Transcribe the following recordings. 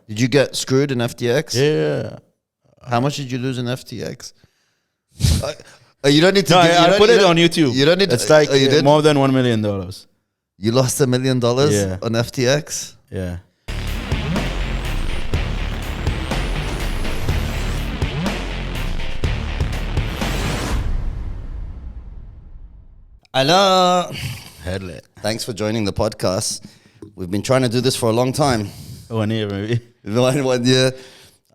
Did you get screwed in FTX? Yeah. How much did you lose in FTX? You don't need to. No, give, I put it on YouTube. You don't need. It's like you did? more than $1 million. You lost $1 million Yeah. on FTX. Yeah. Alaa, Hello. thanks for joining the podcast. We've been trying to do this for a long time. 1 year maybe. 1 year.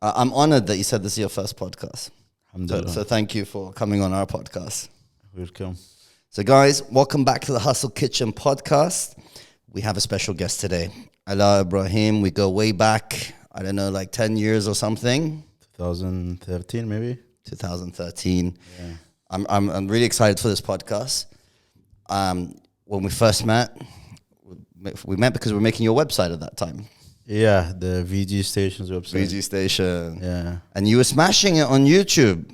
I'm honored that you said this is your first podcast. Alhamdulillah. So thank you for coming on our podcast. Welcome. So guys, welcome back to the Hustle Kitchen podcast. We have a special guest today, Alaa Ebrahim. We go way back, I don't know, like 10 years or something. 2013 maybe. 2013. Yeah. I'm really excited for this podcast. When we first met, we met because we were making your website at that time. Yeah, the DVLZstation's website. DVLZstation. Yeah. And you were smashing it on YouTube.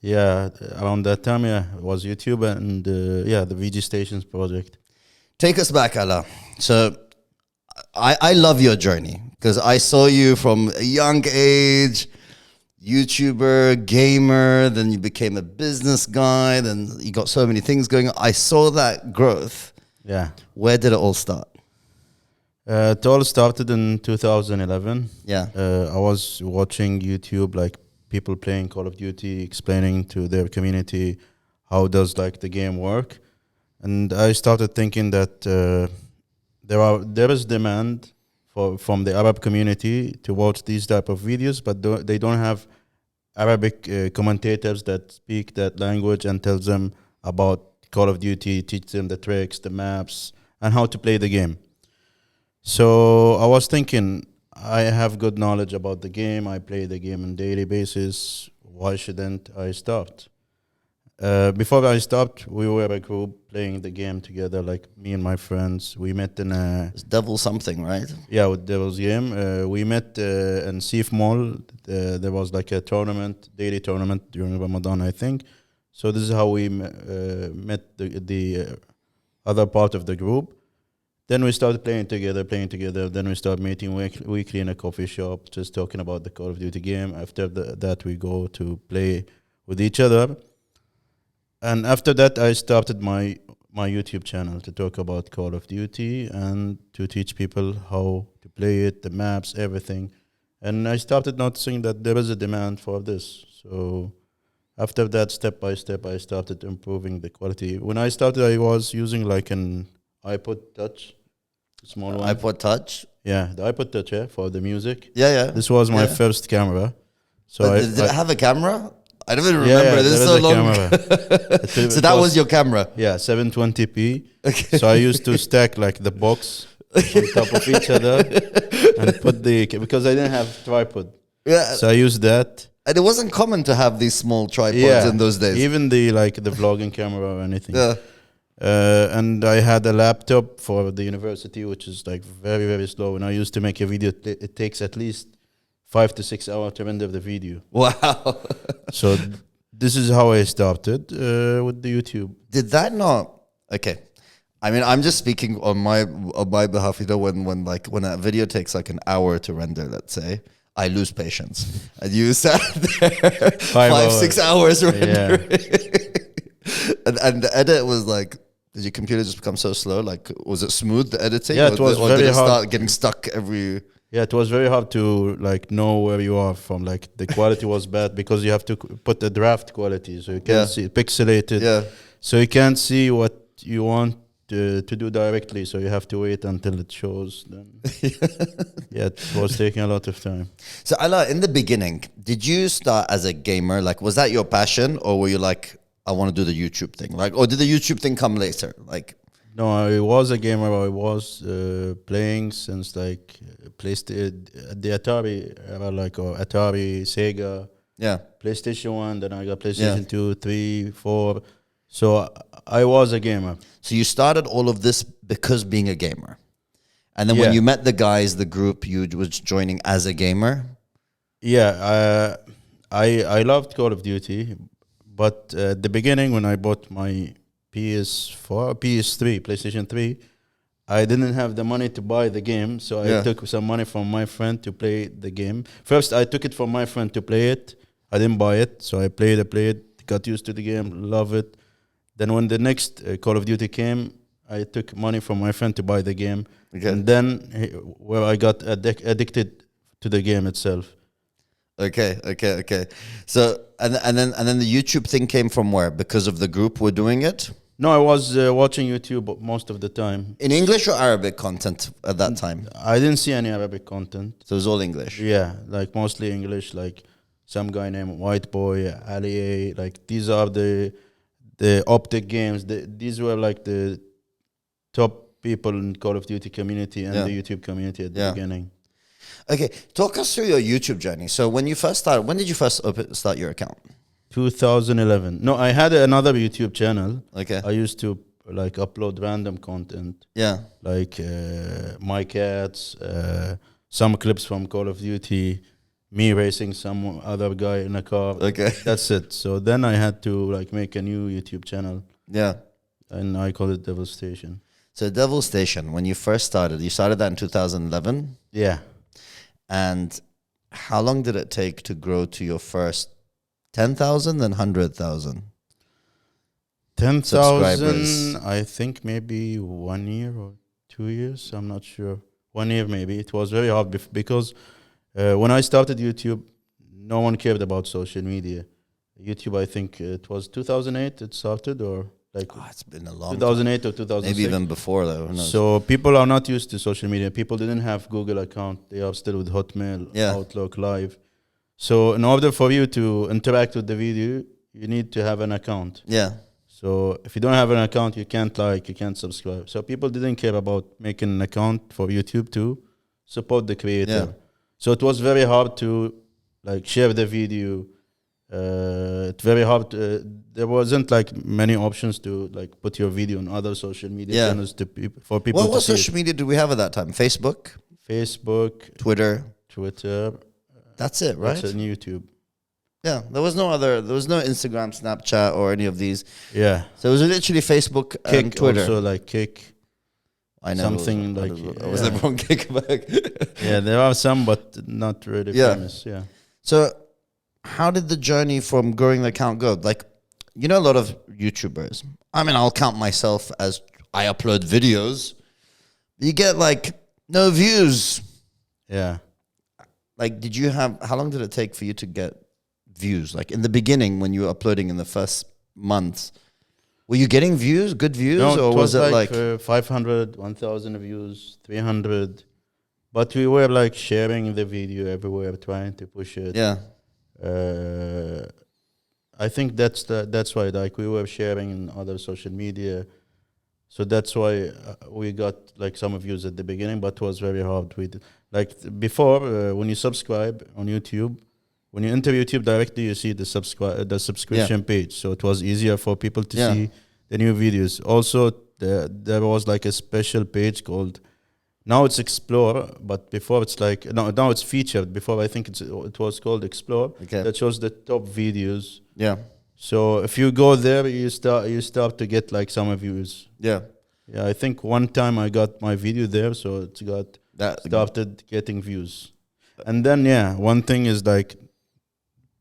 Yeah, around that time, yeah, it was YouTube and the DVLZstation's project. Take us back, Alaa. So I love your journey because I saw you from a young age, YouTuber, gamer, then you became a business guy, then you got so many things going on. I saw that growth. Yeah. Where did it all start? It all started in 2011. Yeah. I was watching YouTube, like people playing Call of Duty, explaining to their community how does like the game work. And I started thinking that there is demand from the Arab community to watch these type of videos, but they don't have Arabic commentators that speak that language and tells them about Call of Duty, teach them the tricks, the maps, and how to play the game. So I was thinking, I have good knowledge about the game. I play the game on a daily basis. Why shouldn't I start? Before I stopped, we were a group playing the game together, like me and my friends. We met in It's Devil something, right? Yeah, with Devil's Game. We met in Sif Mall. There was like a tournament, daily tournament during Ramadan, I think. So this is how we met the other part of the group. Then we started playing together. Then we started meeting weekly in a coffee shop, just talking about the Call of Duty game. After that, we go to play with each other. And after that, I started my YouTube channel to talk about Call of Duty and to teach people how to play it, the maps, everything. And I started noticing that there is a demand for this. So after that, step by step, I started improving the quality. When I started, I was using like an iPod Touch, small one. iPod Touch? Yeah, the iPod Touch, yeah, for the music. Yeah. This was my first camera. So did it have a camera? I don't even remember. Yeah, this is so long. So that was your camera? Yeah, 720p. Okay. So I used to stack like the box on top of each other and put because I didn't have tripod. Yeah. So I used that. And it wasn't common to have these small tripods in those days. Even the vlogging camera or anything. Yeah. And I had a laptop for the university, which is like very, very slow. And I used to make a video. It takes at least 5 to 6 hours to render the video. Wow. So this is how I started with the YouTube. Did that not? Okay. I mean, I'm just speaking on my behalf. You know, when a video takes like an hour to render, let's say, I lose patience. And you sat there 5-6 hours rendering. Yeah. and the edit was like, did your computer just become so slow? Like, was it smooth, the editing? Yeah, it was or very did it hard. start getting stuck every... Yeah, it was very hard to like know where you are from. Like the quality was bad because you have to put the draft quality, so you can't see pixelated. Yeah. So you can't see what you want to do directly. So you have to wait until it shows. Then yeah, it was taking a lot of time. So Alaa, in the beginning, did you start as a gamer? Like, was that your passion, or were you like, I want to do the YouTube thing? Like, or did the YouTube thing come later? Like. No, I was a gamer. I was playing since like the Atari era, like or Atari, Sega, PlayStation 1. Then I got PlayStation 2, 3, 4. So I was a gamer. So you started all of this because being a gamer, and then when you met the guys, the group, you was joining as a gamer. Yeah, I loved Call of Duty, but at the beginning when I bought my PS4, PS3, PlayStation 3, I didn't have the money to buy the game, so I took some money from my friend to play the game. First, I took it from my friend to play it. I didn't buy it, so I played it, got used to the game, love it. Then when the next Call of Duty came, I took money from my friend to buy the game. Okay. And then where I got addicted to the game itself. Okay. So and then the YouTube thing came from where? Because of the group were doing it? No, I was watching YouTube most of the time. In English or Arabic content at that time? I didn't see any Arabic content. So it was all English. Yeah, like mostly English, like some guy named White Boy, Alaa, like these are the optic games. These were like the top people in Call of Duty community and the YouTube community at the beginning. Okay, talk us through your YouTube journey. So when you first started, when did you first start your account? 2011. No, I had another YouTube channel. Okay. I used to like upload random content. Yeah. Like my cats, some clips from Call of Duty, me racing some other guy in a car. Okay. That's it. So then I had to like make a new YouTube channel. Yeah. And I called it DVLZstation. So DVLZstation, when you first started, you started that in 2011? Yeah. And how long did it take to grow to your first 10,000 and 100,000? 10,000, I think maybe 1 year or 2 years. I'm not sure. 1 year maybe. It was very hard because when I started YouTube, no one cared about social media. YouTube, I think it was 2008 it started, or like it's been a long 2008 or 2006. Maybe even before though. Who knows? So people are not used to social media. People didn't have Google account. They are still with Hotmail, Outlook, Live. So in order for you to interact with the video, you need to have an account. Yeah. So if you don't have an account, you can't like, you can't subscribe. So people didn't care about making an account for YouTube to support the creator. Yeah. So it was very hard to like share the video. It's very hard. There wasn't like many options to like put your video on other social media channels to for people. What social media did we have at that time? Facebook, Twitter. That's it, right? That's on YouTube. Yeah, there was no Instagram, Snapchat, or any of these. Yeah. So it was literally Facebook and Twitter. Also like Kick. I know. Something was everyone Kickback? Yeah, there are some, but not really famous. Yeah. So how did the journey from growing the account go? Like, you know, a lot of YouTubers. I mean, I'll count myself as I upload videos. You get like no views. Yeah. Like, how long did it take for you to get views? Like in the beginning when you were uploading in the first months, were you getting views, good views? No, or was it like 500, 1,000 views, 300? But we were like sharing the video everywhere, trying to push it. Yeah. I think that's why like we were sharing in other social media. So that's why we got like some views at the beginning, but it was very hard. Like before, when you subscribe on YouTube, when you enter YouTube directly, you see the subscription page. So it was easier for people to see the new videos. Also, there was like a special page called, now it's Explore, but before it's like, now it's featured. Before I think it was called Explore. Okay. That shows the top videos. Yeah. So if you go there, you start to get like some views. Yeah. Yeah, I think one time I got my video there, so it started getting views. And then one thing is like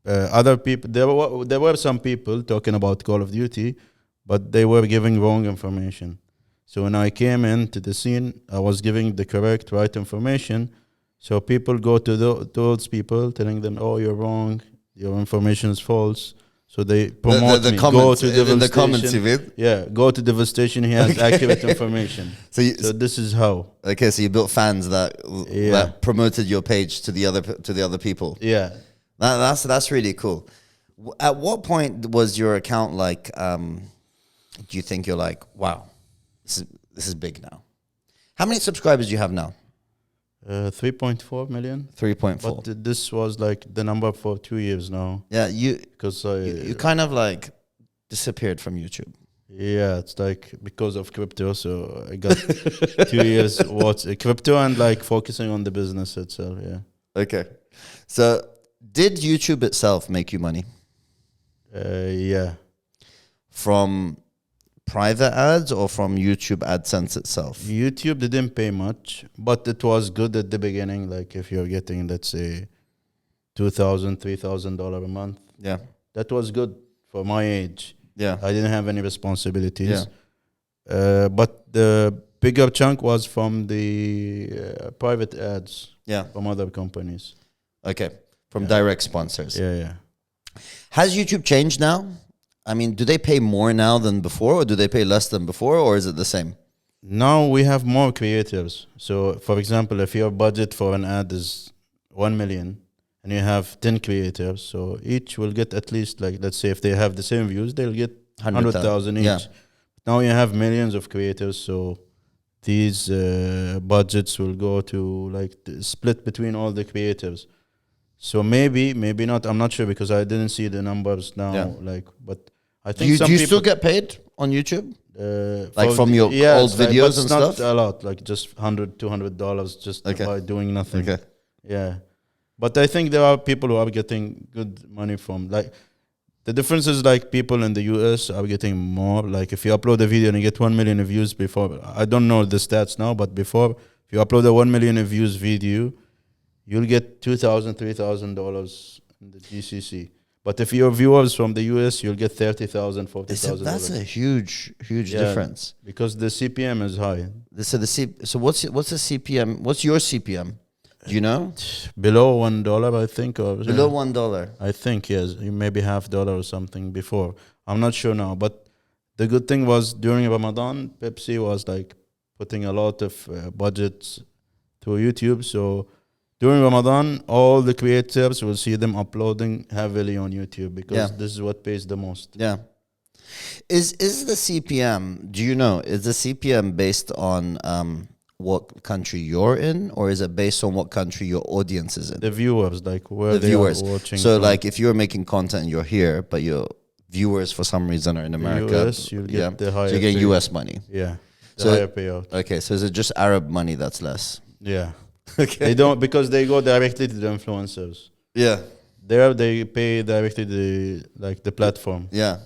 other people. There were some people talking about Call of Duty, but they were giving wrong information. So when I came into the scene, I was giving the right information. So people go to those people telling them, "Oh, you're wrong. Your information is false." So they promote me. Go to DVLZstation. In the comments, you mean? Yeah, go to DVLZstation. He has accurate information. So this is how. Okay, so you built fans that promoted your page to the other people. Yeah, that's really cool. At what point was your account like? Do you think you're like, wow, this is big now? How many subscribers do you have now? 3.4 million. 3.4. But this was like the number for 2 years now. Yeah, you kind of like disappeared from YouTube. Yeah, it's like because of crypto. So I got 2 years crypto and like focusing on the business itself. Yeah. Okay. So did YouTube itself make you money? Yeah. From private ads or from YouTube AdSense itself? YouTube didn't pay much, but it was good at the beginning. Like if you're getting, let's say, $2,000, $3,000 a month, Yeah. that was good for my age. Yeah. I didn't have any responsibilities. But the bigger chunk was from the private ads Yeah. from other companies. Okay. From direct sponsors. Yeah. Has YouTube changed now? I mean, do they pay more now than before, or do they pay less than before, or is it the same? Now we have more creatives. So, for example, if your budget for an ad is 1 million and you have 10 creatives, so each will get at least, like, let's say if they have the same views, they'll get 100,000 each. Yeah. Now you have millions of creators, so these budgets will go to like split between all the creatives. So maybe not. I'm not sure because I didn't see the numbers now. Yeah. Like, but I Do think you, some do you people still get paid on YouTube? like from your old videos and it's not stuff? a lot, like just $100-$200 just by doing nothing. Okay. Yeah, but I think there are people who are getting good money from, like, the difference is like people in the US are getting more. Like if you upload a video and you get 1 million views before, I don't know the stats now, but before, if you upload a 1 million views video, you'll get $2,000, $3,000 in the GCC. But if your viewers from the US, you'll get $30,000, $40,000. That's a huge difference. Because the CPM is high. So what's the CPM? What's your CPM? Do you know? Below $1, I think, or Below $1. I think, yes, maybe $0.50 or something before. I'm not sure now, but the good thing was during Ramadan, Pepsi was like putting a lot of budgets to YouTube. So during Ramadan, all the creators will see them uploading heavily on YouTube because this is what pays the most. Yeah. Is the CPM, do you know, is the CPM based on what country you're in, or is it based on what country your audience is in? The viewers, like where they viewers are watching. So from. like if you're making content and you're here, but your viewers for some reason are in America, US, you'll get the higher so you get payout. US money. Yeah, the So- higher payout. Okay, so is it just Arab money that's less? Yeah. Okay. They don't, because they go directly to the influencers. Yeah. There they pay directly the platform. Yeah.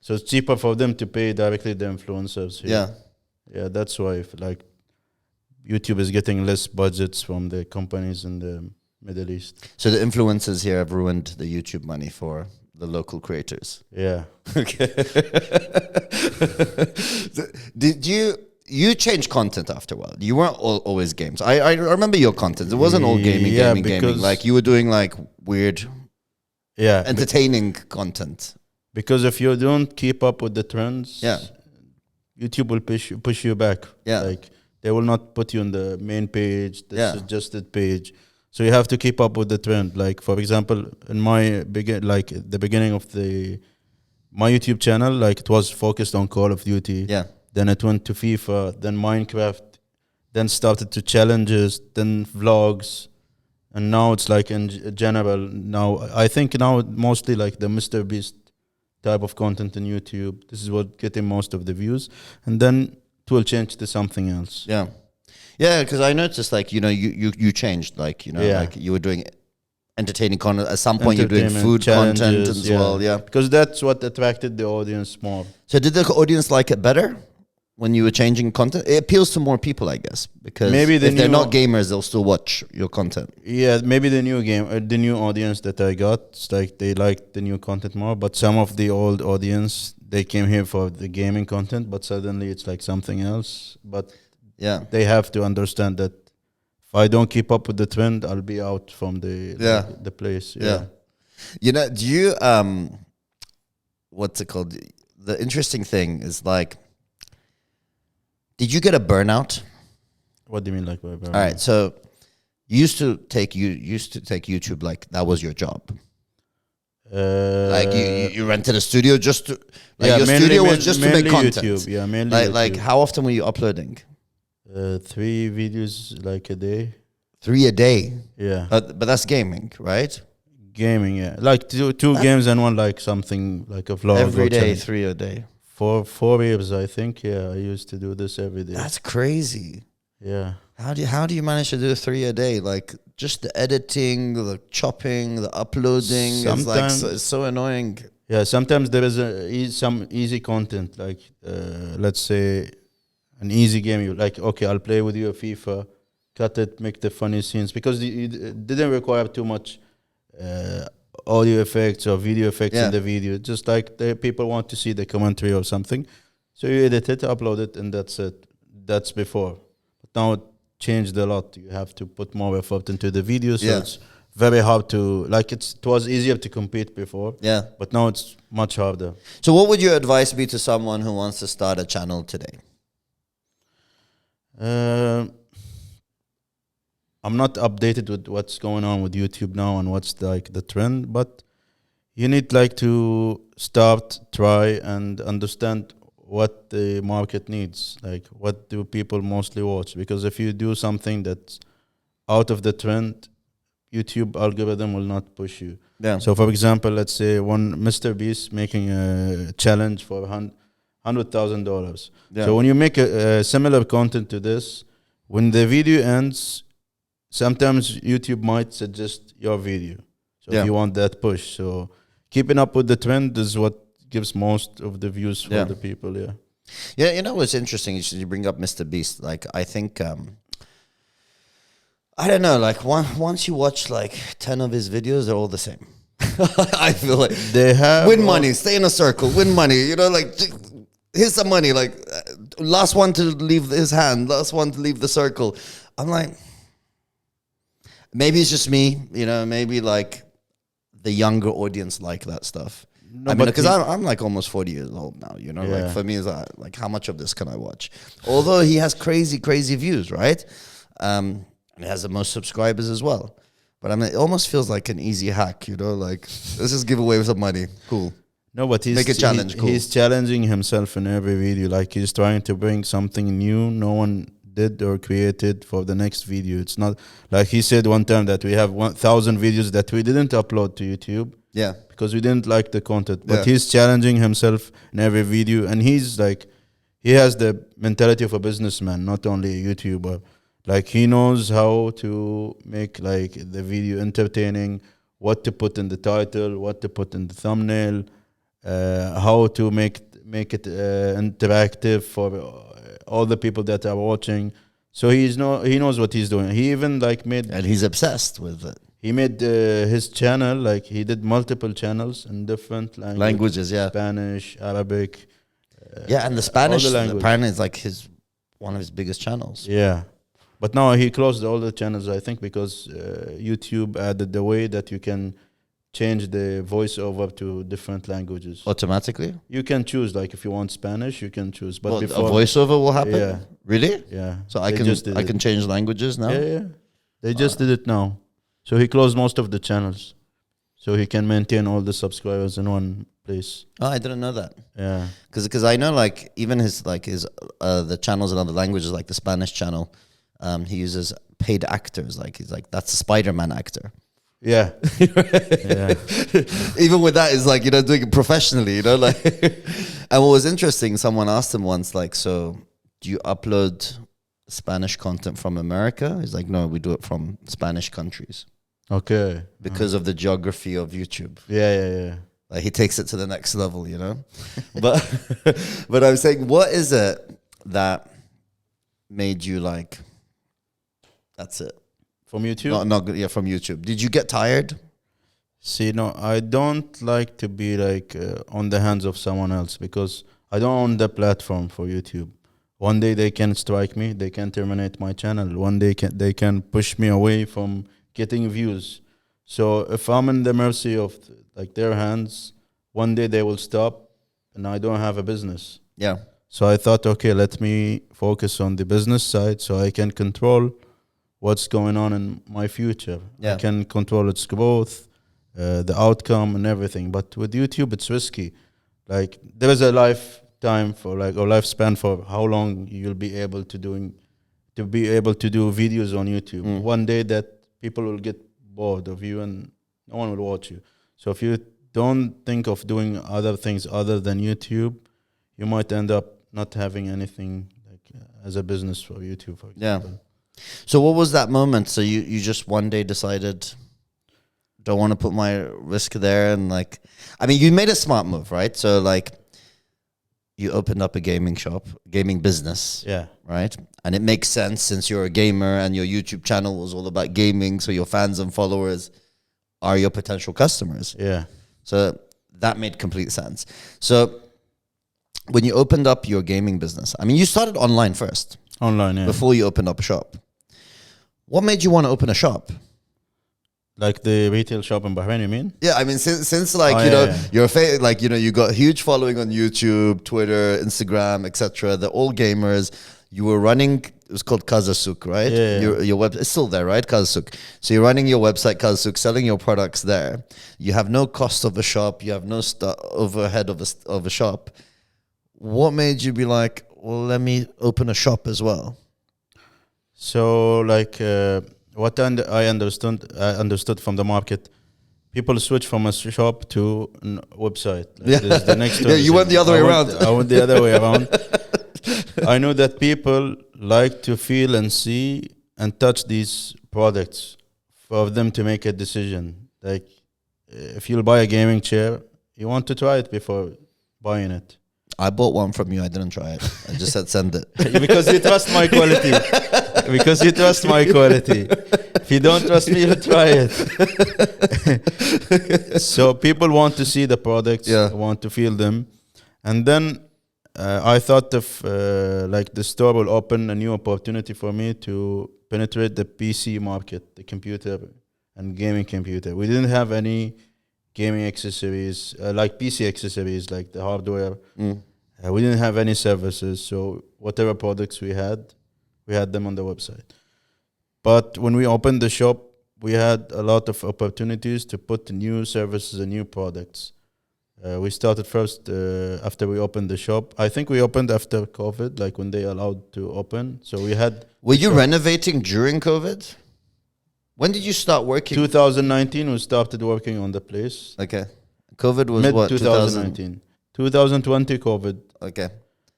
So it's cheaper for them to pay directly the influencers here. Yeah. Yeah, that's why like YouTube is getting less budgets from the companies in the Middle East. So the influencers here have ruined the YouTube money for the local creators. Yeah. Okay. Did you change content after a while? You weren't always games. I remember your content. It wasn't all gaming. Like you were doing like weird, entertaining content. Because if you don't keep up with the trends, YouTube will push you back. Yeah. Like they will not put you on the main page, the suggested page. So you have to keep up with the trend. Like for example, in my the beginning of my YouTube channel, like it was focused on Call of Duty. Yeah. Then it went to FIFA, then Minecraft, then started to challenges, then vlogs, and now it's like in general. Now I think now mostly like the Mr. Beast type of content in YouTube. This is what getting most of the views, and then it will change to something else. Yeah. Yeah, because I noticed like, you changed, like, like you were doing entertaining content. At some point you're doing food content as well. Yeah. Because that's what attracted the audience more. So did the audience like it better when you were changing content? It appeals to more people, I guess, because maybe if they're not gamers, they'll still watch your content. Yeah, maybe the new audience that I got, it's like they liked the new content more. But some of the old audience, they came here for the gaming content, but suddenly it's like something else. But yeah, they have to understand that if I don't keep up with the trend, I'll be out from the place. Yeah. Do you what's it called? The interesting thing is like, did you get a burnout? What do you mean like burnout? All right, so you used to take YouTube like that was your job. Like you rented a studio just to your studio was just to make content. YouTube. Yeah, mainly like how often were you uploading? 3 videos like a day. 3 a day. Yeah. But that's gaming, right? Gaming, yeah. Like two games and one like something like a vlog. Every day, 3 a day. For 4 years, I think. Yeah, I used to do this every day. That's crazy. Yeah. How do you manage to do 3 a day? Like just the editing, the chopping, the uploading. It's like it's so annoying. Yeah, sometimes there is some easy content, like let's say an easy game. You like, okay, I'll play with you a FIFA, cut it, make the funny scenes because it didn't require too much uh, audio effects or video effects in Yeah. the video. Just like the people want to see the commentary or something, so you edit it, upload it, and that's it. That's before, but now it changed a lot. You have to put more effort into the video, so Yeah. it's very hard to like. It was easier to compete before, Yeah. but now it's much harder. So what would your advice be to someone who wants to start a channel today? I'm not updated with what's going on with YouTube now and what's like the trend, but you need like to start, try, and understand what the market needs. Like, what do people mostly watch? Because if you do something that's out of the trend, YouTube algorithm will not push you. Yeah. So, for example, let's say one Mr. Beast making a challenge for $100,000. Yeah. So when you make a similar content to this, when the video ends, sometimes YouTube might suggest your video. So Yeah. if you want that push, so keeping up with the trend is what gives most of the views for Yeah. the people. Yeah. Yeah, you know what's interesting? You bring up Mr. Beast. Like, I think, I don't know. Like, once you watch like 10 of his videos, they're all the same. I feel like They have win money, stay in a circle, win money. You know, like here's some money. Like last one to leave his hand, last one to leave the circle. I'm like, maybe it's just me. You know, maybe like the younger audience like that stuff. No, I mean, but because I'm like almost 40 years old now, you know, Yeah. like for me, it's like, how much of this can I watch? Although he has crazy, crazy views, right? And he has the most subscribers as well. But I mean, it almost feels like an easy hack, you know, like, let's just give away some money. Cool. No, but Make a challenge, cool. He's challenging himself in every video. Like, he's trying to bring something new no one did or created for the next video. It's not like he said one time that we have 1,000 videos that we didn't upload to YouTube Yeah. because we didn't like the content. But Yeah. he's challenging himself in every video, and he's like, he has the mentality of a businessman, not only a YouTuber. Like, he knows how to make like the video entertaining, what to put in the title, what to put in the thumbnail, how to make it interactive for all the people that are watching. So he knows what he's doing. He even like made And he's obsessed with it. he made his channel, like he did multiple channels in different Languages, yeah. Spanish, Arabic. Yeah, and the Spanish, languages. apparently, is like one of his biggest channels. Yeah. But now he closed all the channels, I think, because YouTube added the way that you can change the voiceover to different languages. Automatically? You can choose, like if you want Spanish, you can choose. But Well, before, a voiceover will happen? Yeah. Really? Yeah. So I They can just did I it. can change languages now? Yeah, yeah. They just did it now. So he closed most of the channels. So he can maintain all the subscribers in one place. Oh, I didn't know that. Yeah. Because I know like even his the channels in other languages, like the Spanish channel, he uses paid actors. Like he's like, that's a Spider-Man actor. Yeah. Yeah. Even with that, it's like, you know, doing it professionally, you know, like. And what was interesting, someone asked him once, like, so do you upload Spanish content from America? He's like, no, we do it from Spanish countries Okay. because of the geography of YouTube. Yeah, yeah, yeah. Like he takes it to the next level, you know. But but I'm saying, what is it that made you like? That's it. From YouTube? Not good. Yeah, from YouTube. Did you get tired? See, no, I don't like to be like on the hands of someone else because I don't own the platform for YouTube. One day they can strike me, they can terminate my channel. One day they can push me away from getting views. So if I'm in the mercy of like their hands, one day they will stop and I don't have a business. Yeah. So I thought, okay, let me focus on the business side so I can control what's going on in my future. Yeah. I can control its growth, the outcome and everything. But with YouTube, it's risky. Like there is a lifetime for like or lifespan for how long you'll be able to do videos on YouTube. One day that people will get bored of you and no one will watch you. So if you don't think of doing other things other than YouTube, you might end up not having anything like as a business for YouTube, for Yeah. example. So what was that moment? So you just one day decided don't want to put my risk there. And like, I mean, you made a smart move, right? So like, you opened up a gaming shop, gaming business. Yeah. Right? And it makes sense since you're a gamer and your YouTube channel was all about gaming. So your fans and followers are your potential customers. Yeah. So that made complete sense. So when you opened up your gaming business, I mean, you started online first. Online, yeah. Before you opened up a shop. What made you want to open a shop? Like the retail shop in Bahrain, you mean? Yeah, I mean, since like, you know, you're like, you know, you got a huge following on YouTube, Twitter, Instagram, etc. They're all gamers. You were running, it was called Kazasuk, right? Yeah. Your web, it's still there, right? Kazasuk. So you're running your website, Kazasuk, selling your products there. You have no cost of a shop. You have no overhead of a shop. What made you be like, well, let me open a shop as well? So like what I understood from the market, people switch from a shop to a website. Like Yeah, this is the next yeah, you went the other way around. I went the other way around. I know that people like to feel and see and touch these products for them to make a decision. Like if you'll buy a gaming chair, you want to try it before buying it. I bought one from you. I didn't try it. I just said send it. Because you trust my quality. Because you trust my quality. If you don't trust me, you'll try it. So people want to see the products, want to feel them. And then I thought of like the store will open a new opportunity for me to penetrate the PC market, the computer and gaming computer. We didn't have any gaming accessories, like PC accessories, like the hardware. We didn't have any services, so whatever products we had them on the website. But when we opened the shop, we had a lot of opportunities to put new services and new products. We started first after we opened the shop. I think we opened after COVID, like when they allowed to open. So we had... Were you renovating during COVID? When did you start working? 2019, we started working on the place. Okay. COVID was Mid what? 2019. 2020, COVID. Okay.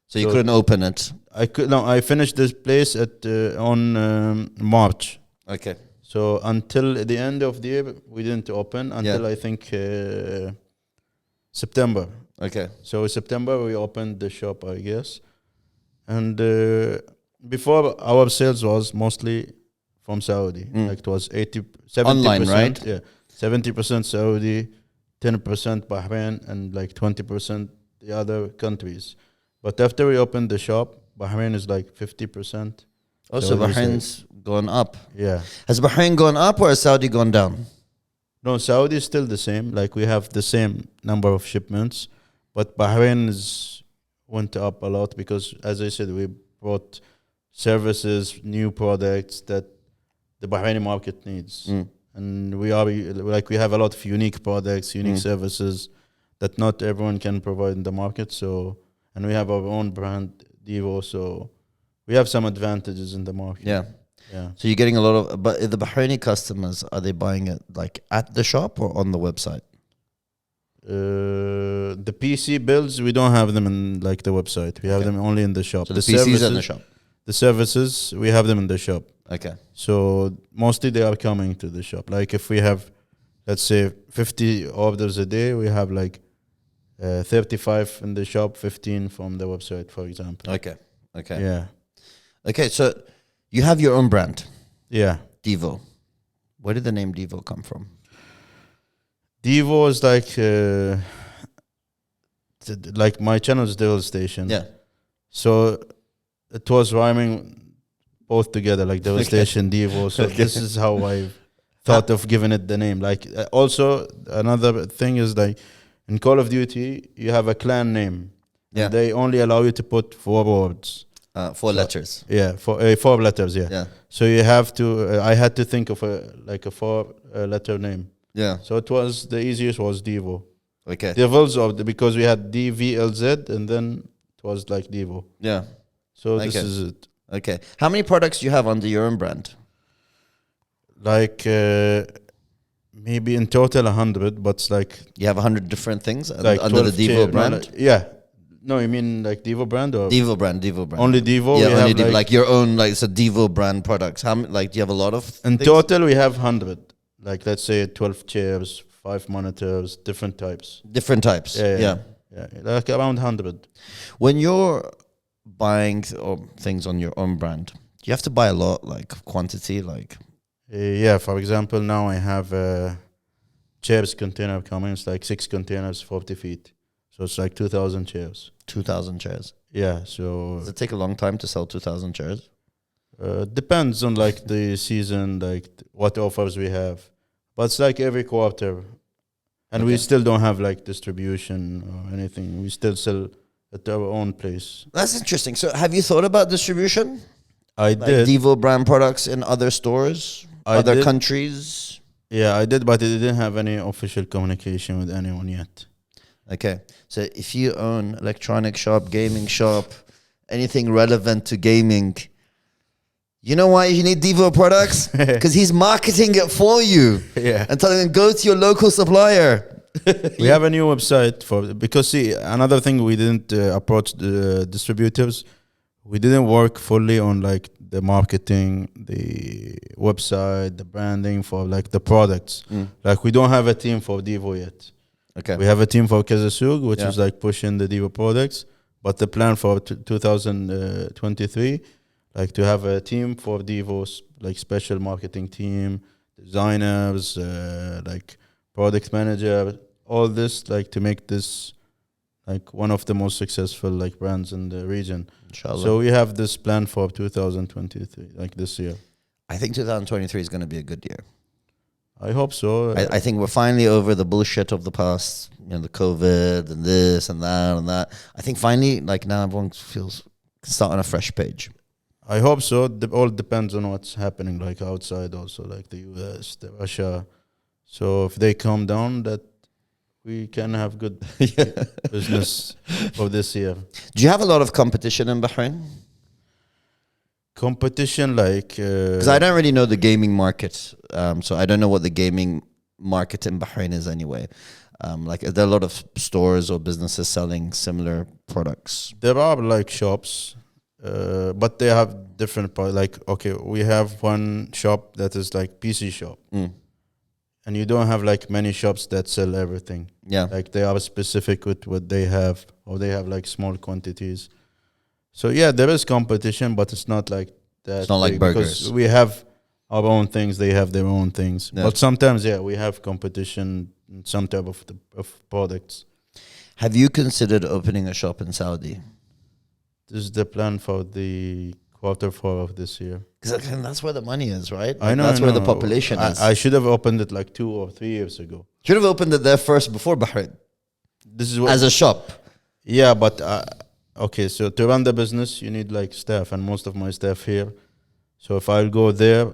So you couldn't open it? I finished this place on March. Okay. So until the end of the year, we didn't open until I think September. Okay. So September, we opened the shop, I guess. And before, our sales was mostly from Saudi. Like it was 70%. Online, right? Yeah. 70% Saudi, 10% Bahrain, and like 20% the other countries. But after we opened the shop, Bahrain is like 50%. Oh, so Bahrain's gone up. Yeah. Has Bahrain gone up or has Saudi gone down? No, Saudi is still the same. Like we have the same number of shipments, but Bahrain went up a lot because, as I said, we brought services, new products that the Bahraini market needs. And we have a lot of unique products, unique services that not everyone can provide in the market. So, and we have our own brand, Devo. So we have some advantages in the market. Yeah. Yeah. So you're getting a lot of, but the Bahraini customers, are they buying it like at the shop or on the website? The PC builds, we don't have them in like the website. We have them only in the shop. So the PCs are in the shop. The services, we have them in the shop. Okay. So mostly they are coming to the shop. Like if we have, let's say, 50 orders a day, we have like 35 in the shop, 15 from the website, for example. Okay. Okay. Yeah. Okay. So you have your own brand. Yeah. Devo. Where did the name Devo come from? Devo is like my channel is DVLZstation. Yeah. So it was rhyming both together, like DVLZstation, Devo. So this is how I thought of giving it the name. Like also another thing is like in Call of Duty, you have a clan name. Yeah. They only allow you to put 4 words. 4 letters. Yeah, 4 letters. Yeah. Yeah. So you have to. I had to think of a 4-letter name. Yeah. So it was the easiest was Devo. Okay. Devils because we had DVLZ and then it was like Devo. Yeah. So this is it. Okay. How many products do you have under your own brand? Like maybe in total 100, but it's like you have 100 different things like under the Devo brand. No, you mean like Devo brand or Devo brand? Only Devo. Yeah, only Devo. Like your own, like it's a Devo brand products. How like do you have a lot of? In things? total, we have 100. like let's say 12 chairs, 5 monitors, different types. Different types. Yeah. Like around 100. When you're buying things on your own brand, you have to buy a lot, like quantity, like. Yeah, for example, now I have a chairs container coming. It's like 6 containers, 40 feet. So it's like 2,000 chairs. 2,000 chairs. Yeah, so Does it take a long time to sell 2,000 chairs? depends on like the season, like what offers we have. But it's like every quarter. And we still don't have like distribution or anything. We still sell at our own place. That's interesting. So have you thought about distribution? I Like did. Devo brand products in other stores, other did. countries? Yeah, I did, but I didn't have any official communication with anyone yet. Okay. So if you own electronic shop, gaming shop, anything relevant to gaming, you know why you need Devo products? Because he's marketing it for you. Yeah. And telling them, go to your local supplier. We have a new website because see, another thing, we didn't approach the distributors. We didn't work fully on like the marketing, the website, the branding for like the products. Like we don't have a team for Devo yet. Okay. We have a team for Kazasug, which Yeah. is like pushing the Devo products. But the plan for 2023, like to have a team for Devo's, like special marketing team, designers, like product manager, all this, like to make this like one of the most successful like brands in the region. Inshallah. So we have this plan for 2023, like this year. I think 2023 is going to be a good year. I hope so. I think we're finally over the bullshit of the past, you know, the COVID and this and that and that. I think finally, like now everyone feels start on a fresh page. I hope so. All depends on what's happening, like outside also, like the US, the Russia. So if they calm down, that we can have good business for this year. Do you have a lot of competition in Bahrain? Competition, like Because I don't really know the gaming market, so I don't know what the gaming market in Bahrain is anyway. Like, are there a lot of stores or businesses selling similar products? there are like shops, but they have different like okay, we have one shop that is like PC shop, and you don't have like many shops that sell everything. Yeah. Like they are specific with what they have, or they have like small quantities. So yeah, there is competition, but it's not like that. It's not like big because burgers. we have our own things, they have their own things. Yeah. But sometimes, yeah, we have competition in some type of products. Have you considered opening a shop in Saudi? This is the plan for the Q4 of this year. Because that's where the money is, right? I know. That's I where the know. population is. I should have opened it like 2 or 3 years ago. Should have opened it there first before Bahrain This is what. as a shop. Yeah, but okay. So to run the business, you need like staff, and most of my staff here. So if I'll go there,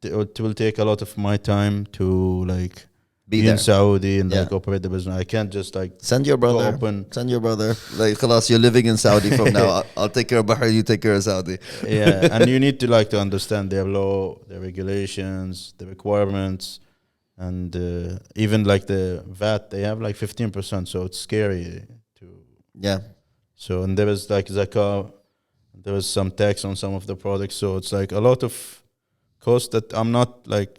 it will take a lot of my time to like Be in there. Saudi and Yeah. like operate the business. I can't just like Send your go brother. open. Send your brother. Like, khalas, you're living in Saudi from now. I'll take care of Bahrain. You take care of Saudi. Yeah, and you need to like to understand their law, their regulations, the requirements, and even like the VAT. They have like 15%, so it's scary to. Yeah. So and there is like zakah, there is some tax on some of the products. So it's like a lot of cost that I'm not like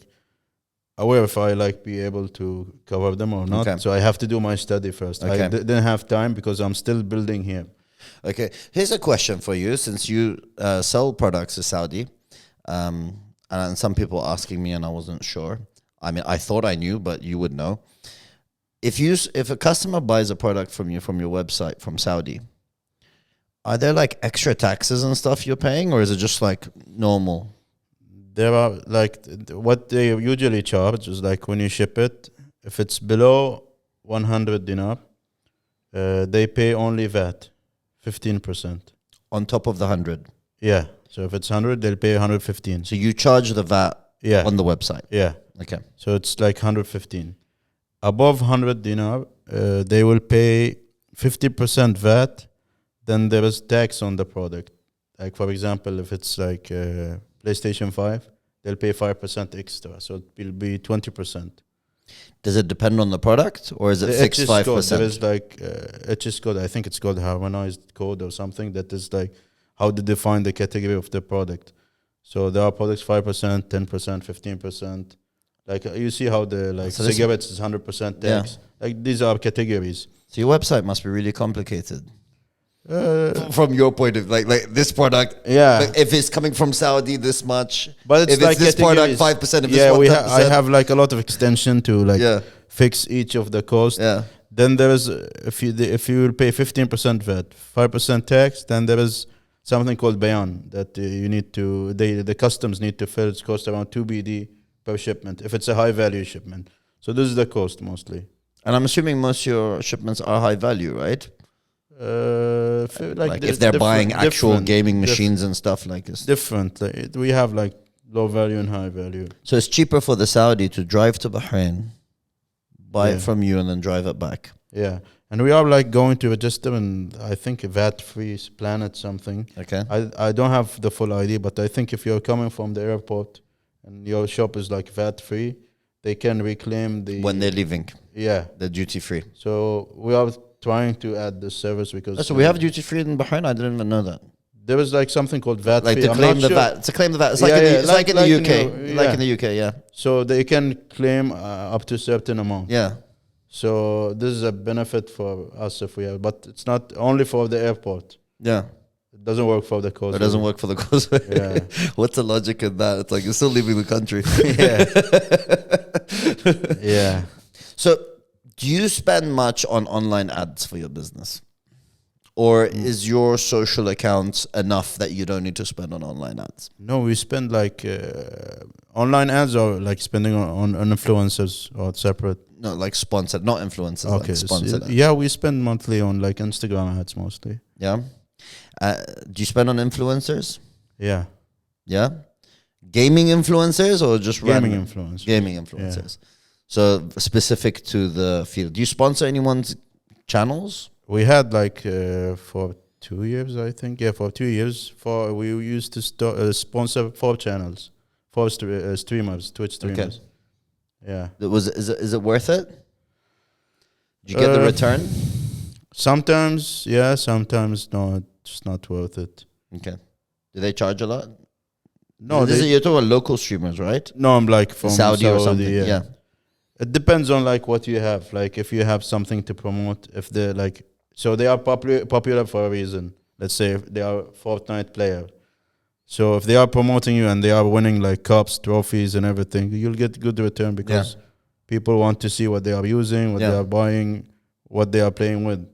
aware if I like be able to cover them or not. Okay. So I have to do my study first. Okay. I didn't have time because I'm still building here. Okay. Here's a question for you. Since you sell products to Saudi, and some people asking me, and I wasn't sure. I mean, I thought I knew, but you would know. If a customer buys a product from you from your website from Saudi, are there like extra taxes and stuff you're paying, or is it just like normal? There are like what they usually charge is like when you ship it, if it's below 100 dinar, they pay only VAT, 15%. On top of the 100. Yeah. So if it's 100, they'll pay 115. So you charge the VAT Yeah. on the website. Yeah. Okay. So it's like 115. Above 100 dinar, they will pay 50% VAT. Then there is tax on the product. Like for example, if it's like PlayStation 5, they'll pay 5% extra. So it will be 20%. Does it depend on the product, or is it fixed 5%? There is like HS code. I think it's called harmonized code or something that is like how to define the category of the product. So there are products 5%, 10%, 15%. Like you see how the So this- cigarettes is 100% Yeah. tax. Like these are categories. So your website must be really complicated. From your point of like this product, Yeah. like if it's coming from Saudi, this much. But it's if like this product, categories. 5%. If this Yeah, one, I 10%. have like a lot of extension to like Yeah. fix each of the cost. Yeah. Then there is if you will pay 15% VAT, 5% tax, then there is something called bayan that you need to the customs need to fill. It costs around 2 BD per shipment if it's a high value shipment. So this is the cost mostly. And I'm assuming most of your shipments are high value, right? Like if they're buying actual gaming machines and stuff like this. Different. Like we have like low value and high value. So it's cheaper for the Saudi to drive to Bahrain, buy Yeah. it from you, and then drive it back. Yeah. And we are like going to register and I think a VAT-free planet something. Okay. I don't have the full ID, but I think if you're coming from the airport and your shop is like VAT-free, they can reclaim the... When they're leaving, Yeah. the duty free. So we are trying to add the service because... So we have duty free in Bahrain. I didn't even know that. There is like something called VAT Like free. to I'm claim not the sure. VAT. To claim the VAT. It's Yeah, like, yeah, it's like in the UK. Like yeah. in the UK, yeah. So they can claim up to a certain amount. Yeah. So this is a benefit for us if we have, but it's not only for the airport. Yeah. It doesn't work for the coast. It doesn't work for the causeway. Yeah. What's the logic in that? It's like you're still leaving the country. Yeah. So, do you spend much on online ads for your business? Or is your social account enough that you don't need to spend on online ads? No, we spend like online ads or like spending on influencers or separate. No, like sponsored, not influencers, Okay. like sponsored ads. Yeah, we spend monthly on like Instagram ads mostly. Yeah. Do you spend on influencers? Yeah. Yeah. Gaming influencers or just Gaming random? influencers. Gaming influencers. So specific to the field. Do you sponsor anyone's channels? We had like for 2 years, I think. Yeah, for 2 years. We used to sponsor 4 channels, 4 streamers, Twitch streamers. Yeah. Is it worth it? Did you get the return? Sometimes, yeah. Sometimes no. It's not worth it. Okay. Do they charge a lot? No, you're talking about local streamers, right? No, I'm like from Saudi or something. Yeah. It depends on like what you have. Like if you have something to promote, if they're like, so they are popular for a reason. Let's say if they are Fortnite player. So if they are promoting you and they are winning like cups, trophies and everything, you'll get good return because people want to see what they are using, what they are buying, what they are playing with.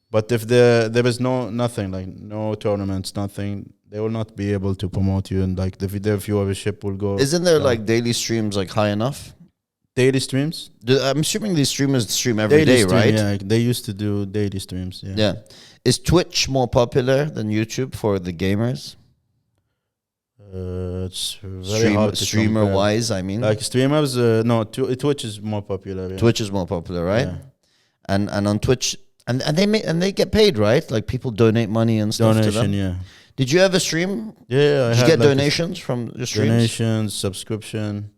But if there is nothing, like no tournaments, nothing, they will not be able to promote you and like their viewership will go. Isn't there like daily streams like high enough? Daily streams? I'm assuming these streamers stream every day, right? Yeah, they used to do daily streams. Yeah. Yeah. Is Twitch more popular than YouTube for the gamers? It's very hard to streamer compare. wise, I mean. Like streamers, no, Twitch is more popular. Yeah. Twitch is more popular, right? Yeah. And on Twitch, and they get paid, right? Like people donate money and stuff to them. Yeah. Did you ever stream? Yeah, Did you get donations from your streams? Donations, subscription.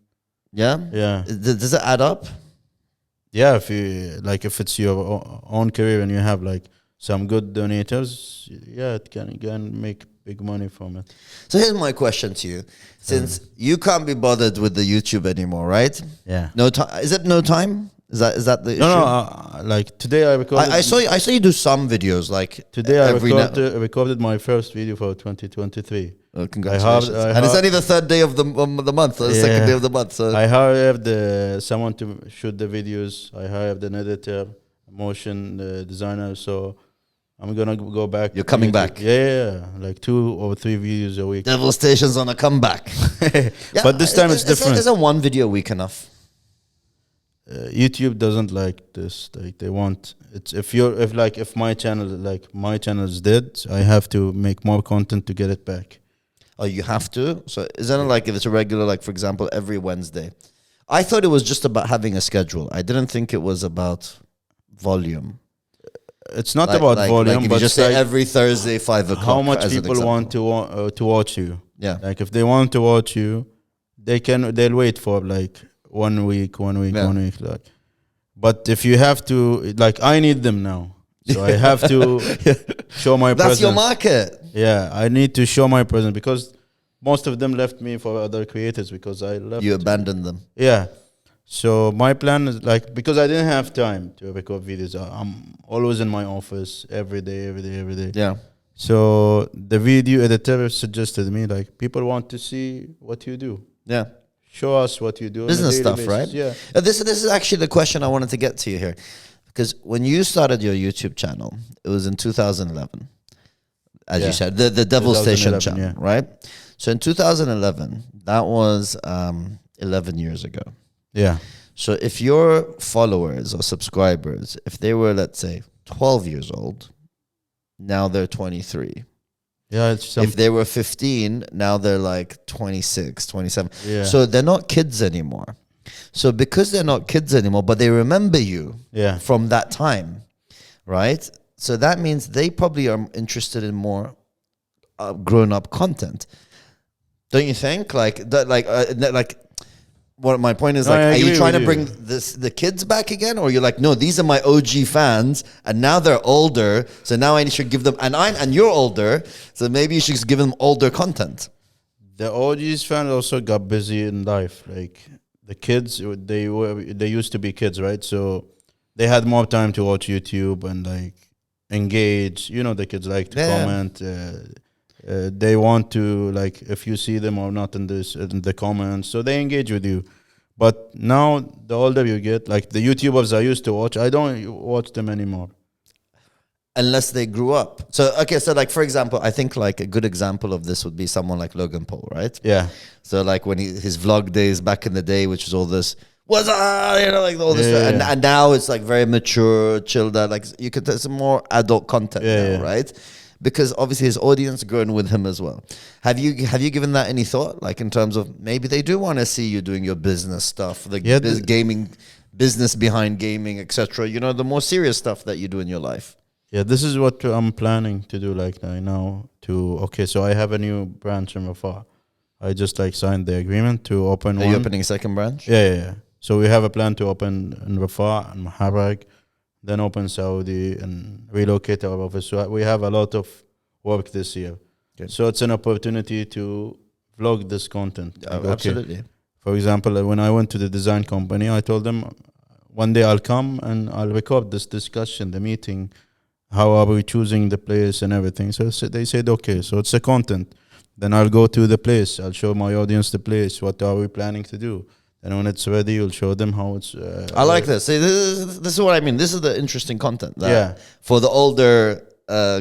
Yeah. Yeah. Does it add up? Yeah, if it's your own career and you have like some good donators, yeah, it can make big money from it. So here's my question to you: since you can't be bothered with the YouTube anymore, right? Yeah. No time. Is it no time? Is that the issue? No. Like today I recorded. I saw you do some videos. Like today I recorded my first video for 2023. Oh, congratulations! And it's only the third day of the month, or the second day of the month. So I hired someone to shoot the videos. I hired an editor, motion designer. So I'm gonna go back. You're coming back? Yeah, like 2 or 3 videos a week. DVLZstation's on a comeback. But this time it's different. Isn't one video a week enough? YouTube doesn't like this. Like they want it's if my channel is dead, I have to make more content to get it back. Oh, you have to? So isn't it like if it's a regular, like for example, every Wednesday? I thought it was just about having a schedule. I didn't think it was about volume. It's not about volume, if but you just say every Thursday 5 o'clock. How much people want to watch you? Yeah. Like if they want to watch you, they'll wait for like 1 week, 1 week, 1 week. Like, but if you have to, like, I need them now, so I have to show my presence. That's your market. Yeah, I need to show my presence because most of them left me for other creators because I left. You abandoned them. Yeah. So my plan is like, because I didn't have time to record videos. I'm always in my office every day. Yeah. So the video editor suggested me like, people want to see what you do. Yeah. Show us what you do. On a Business daily stuff, basis. right? Yeah. This is actually the question I wanted to get to you here. Because when you started your YouTube channel, it was in 2011, as you said, the DVLZstation 2011, channel, yeah. right? So in 2011, that was 11 years ago. Yeah. So if your followers or subscribers, if they were, let's say, 12 years old, now they're 23. Yeah. It's If they were 15, now they're like 26, 27. Yeah. So they're not kids anymore. So because they're not kids anymore, but they remember you from that time, right? So that means they probably are interested in more grown-up content. Don't you think? What my point is, like, are you trying to bring the kids back again, or you're like, no, these are my OG fans, and now they're older, so now I should give them, and you're older, so maybe you should give them older content. The OG's fans also got busy in life. Like the kids, they used to be kids, right? So they had more time to watch YouTube and like engage. You know, the kids like to comment. They want to, like, if you see them or not in the comments, so they engage with you. But now the older you get, like the YouTubers I used to watch, I don't watch them anymore. Unless they grew up. So, okay, so like, for example, I think like a good example of this would be someone like Logan Paul, right? Yeah. So like when his vlog days back in the day, which was all this, like all this, and now it's like very mature, chilled out, like you could, there's some more adult content now, right? Because obviously his audience grown with him as well. Have you given that any thought? Like in terms of maybe they do want to see you doing your business stuff, the gaming, business behind gaming, etc. You know, the more serious stuff that you do in your life. Yeah, this is what I'm planning to do. Like now, so I have a new branch in Rafah. I just like signed the agreement to open one. Are you opening a second branch? Yeah. So we have a plan to open in Rafah and Maharag, then open Saudi and relocate our office. So we have a lot of work this year. Good. So it's an opportunity to vlog this content. Like, absolutely. For example, when I went to the design company, I told them one day I'll come and I'll record this discussion, the meeting. How are we choosing the place and everything? So they said, okay, so it's a content. Then I'll go to the place. I'll show my audience the place. What are we planning to do? And when it's ready, you'll show them how it's... I like this. See, this is what I mean. This is the interesting content. For the older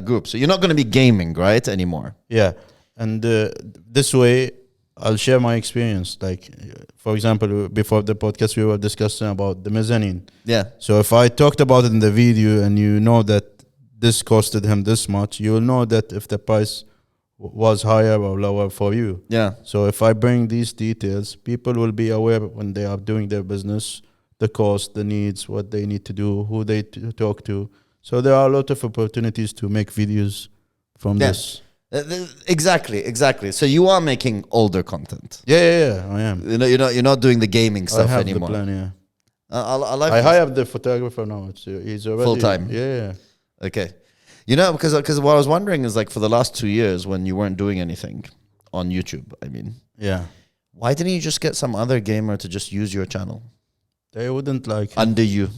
group. So you're not going to be gaming, right, anymore? Yeah. And this way, I'll share my experience. Like, for example, before the podcast, we were discussing about the mezzanine. Yeah. So if I talked about it in the video and you know that this costed him this much, you will know that if the price was higher or lower for you. Yeah. So if I bring these details, people will be aware when they are doing their business, the cost, the needs, what they need to do, who they talk to. So there are a lot of opportunities to make videos from this. Exactly. So you are making older content. Yeah, I am. You're not doing the gaming stuff I have anymore. The plan, yeah. I hired the photographer now. He's already full time. Yeah. Okay. You know, because what I was wondering is like for the last 2 years when you weren't doing anything on YouTube, I mean. Yeah. Why didn't you just get some other gamer to just use your channel? They wouldn't like him. Under you.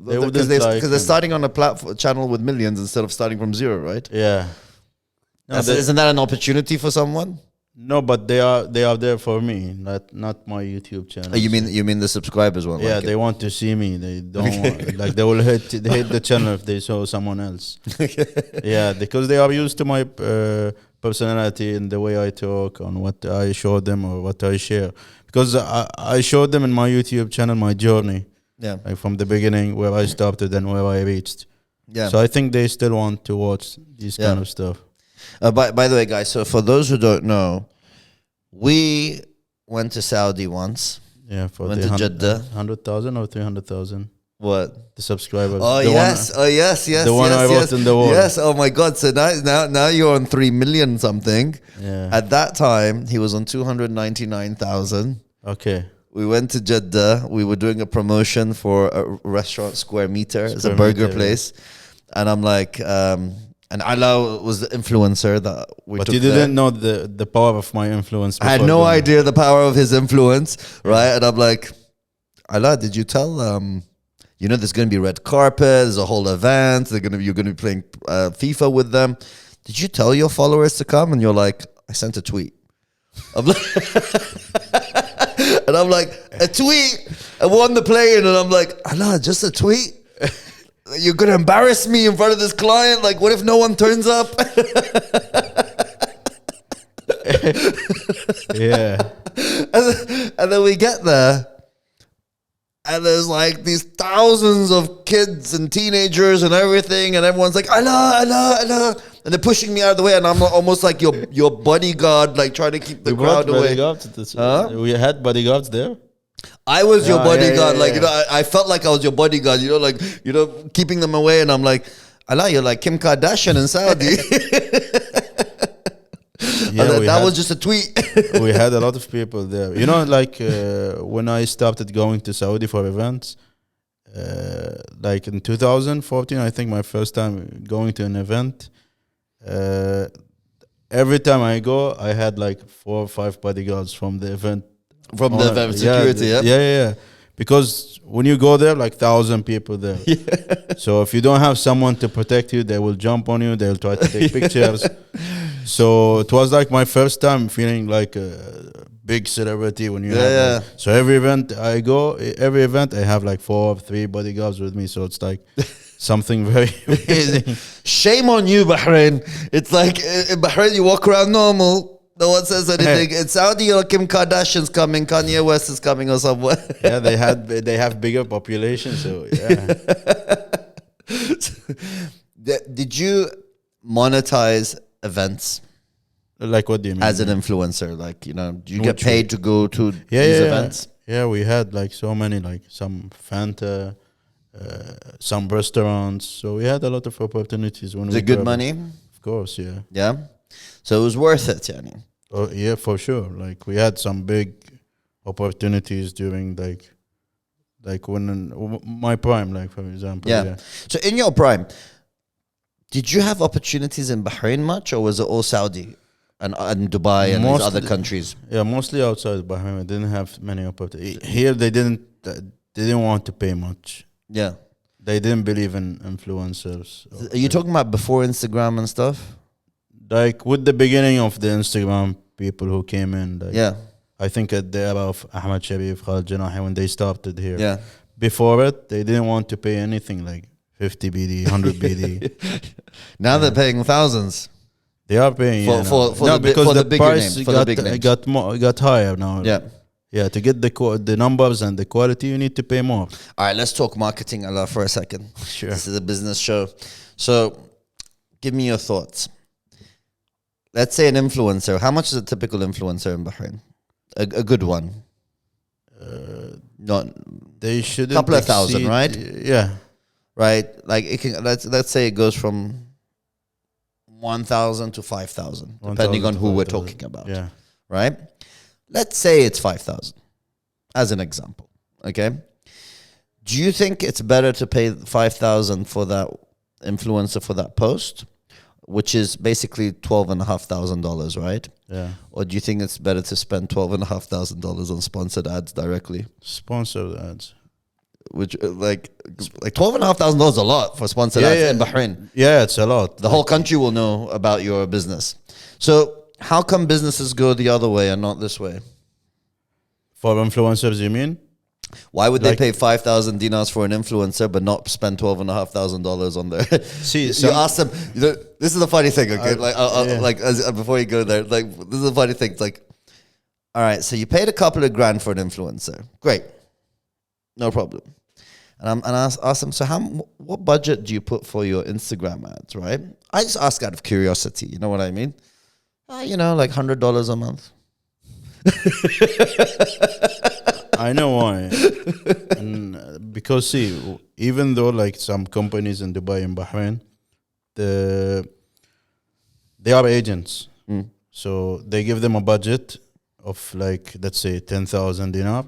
Because they're starting on a channel with millions instead of starting from zero, right? Yeah. No, isn't that an opportunity for someone? No, but they are there for me, not my YouTube channel. Oh, you mean the subscribers won't? Yeah, like they want to see me. They don't want, like they will hate the channel if they saw someone else. Yeah, because they are used to my personality and the way I talk and what I show them or what I share. Because I showed them in my YouTube channel my journey. Yeah, like from the beginning where I started and where I reached. Yeah. So I think they still want to watch this kind of stuff. By the way, guys, so for those who don't know, we went to Saudi once. Yeah, for went to Jeddah. 100,000 or 300,000? What? The subscribers. Oh, yes. The one I wrote in the wall. Yes, oh my God. So now you're on 3 million something. Yeah. At that time, he was on 299,000. Okay. We went to Jeddah. We were doing a promotion for a restaurant, Square Meter. It's a burger place. Yeah. And I'm like... and Alaa was the influencer that we took. But you didn't know the power of my influence. I had no idea the power of his influence, right? And I'm like, Alaa, did you tell there's going to be red carpet, there's a whole event, you're going to be playing FIFA with them. Did you tell your followers to come? And you're like, I sent a tweet. I'm like, and I'm like, a tweet? I won the plane, and I'm like, Alaa, just a tweet? You're going to embarrass me in front of this client? Like, what if no one turns up? Yeah. And then we get there, and there's like these thousands of kids and teenagers and everything, and everyone's like, Alaa, Alaa, Alaa. And they're pushing me out of the way, and I'm almost like your bodyguard, like trying to keep the crowd away. We had bodyguards there. I was your bodyguard, yeah. I felt like I was your bodyguard, keeping them away, and I'm like, Alaa, you're like Kim Kardashian in Saudi. Yeah, that was just a tweet. We had a lot of people there. When I started going to Saudi for events, like in 2014, I think my first time going to an event. Every time I go, I had like 4 or 5 bodyguards from the event. From the event security, yeah. Because when you go there, like 1,000 people there. Yeah. So if you don't have someone to protect you, they will jump on you. They'll try to take pictures. So it was like my first time feeling like a big celebrity when you have. Like, so every event I have like 4 or 3 bodyguards with me. So it's like something very amazing. Shame on you, Bahrain. It's like in Bahrain you walk around normal. No one says anything. In Saudi, Kim Kardashian's coming, Kanye West is coming or somewhere. Yeah, they have bigger population, so yeah. Did you monetize events? Like what do you mean? As an influencer, like, do you get paid to go to these events? Yeah, we had like so many, like some Fanta, some restaurants. So we had a lot of opportunities when Was it good money? Of course, yeah. Yeah? So it was worth it, yani. Oh yeah, for sure. Like we had some big opportunities during like when in my prime, like for example. Yeah. So in your prime, did you have opportunities in Bahrain much, or was it all Saudi and Dubai and these other countries? Yeah, mostly outside Bahrain. I didn't have many opportunities. Here they didn't want to pay much. Yeah. They didn't believe in influencers. Are you talking about before Instagram and stuff? Like with the beginning of the Instagram people who came in, like, yeah, I think at the era of Ahmed Shabib, Khalid Janahi, when they started here. Yeah. Before it, they didn't want to pay anything like 50 BD, 100 BD. Now they're paying thousands. They are paying because the price got higher now. Yeah. Yeah, to get the numbers and the quality, you need to pay more. All right, let's talk marketing, Alaa, for a second. Sure. This is a business show. So give me your thoughts. Let's say an influencer. How much is a typical influencer in Bahrain? A good one. Not they should couple of thousand, right? Yeah. Right. Like it can. Let's say it goes from 1,000 to 5,000, depending on who we're talking about. Yeah. Right. Let's say it's 5,000, as an example. Okay. Do you think it's better to pay 5,000 for that influencer for that post, which is basically $12,500, right? Yeah. Or do you think it's better to spend $12,500 on sponsored ads directly? Sponsored ads, which like $12,500 is a lot for sponsored ads in Bahrain. Yeah, it's a lot. The whole country will know about your business. So how come businesses go the other way and not this way? For influencers, you mean? Why would they pay 5,000 dinars for an influencer but not spend $12,500 on there? See, you ask them. This is the funny thing, okay? Before you go there, like this is the funny thing. It's like, all right, so you paid a couple of grand for an influencer, great, no problem. And I ask them, so what budget do you put for your Instagram ads? Right? I just ask out of curiosity. You know what I mean? Like $100 a month. I know why. Because see, even though like some companies in Dubai and Bahrain, they are agents. So they give them a budget of like, let's say 10,000 dinar.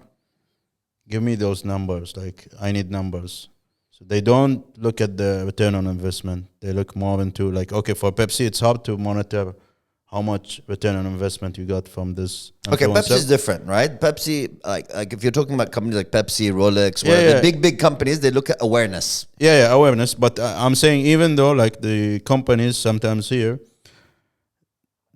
Give me those numbers. Like I need numbers. So they don't look at the return on investment. They look more into like, okay, for Pepsi, it's hard to monitor how much return on investment you got from this. Okay, influencer. Pepsi's different, right? Pepsi, like if you're talking about companies like Pepsi, Rolex, Yeah, whatever, yeah. the big companies, they look at awareness. Yeah, awareness. But I'm saying even though like the companies sometimes here,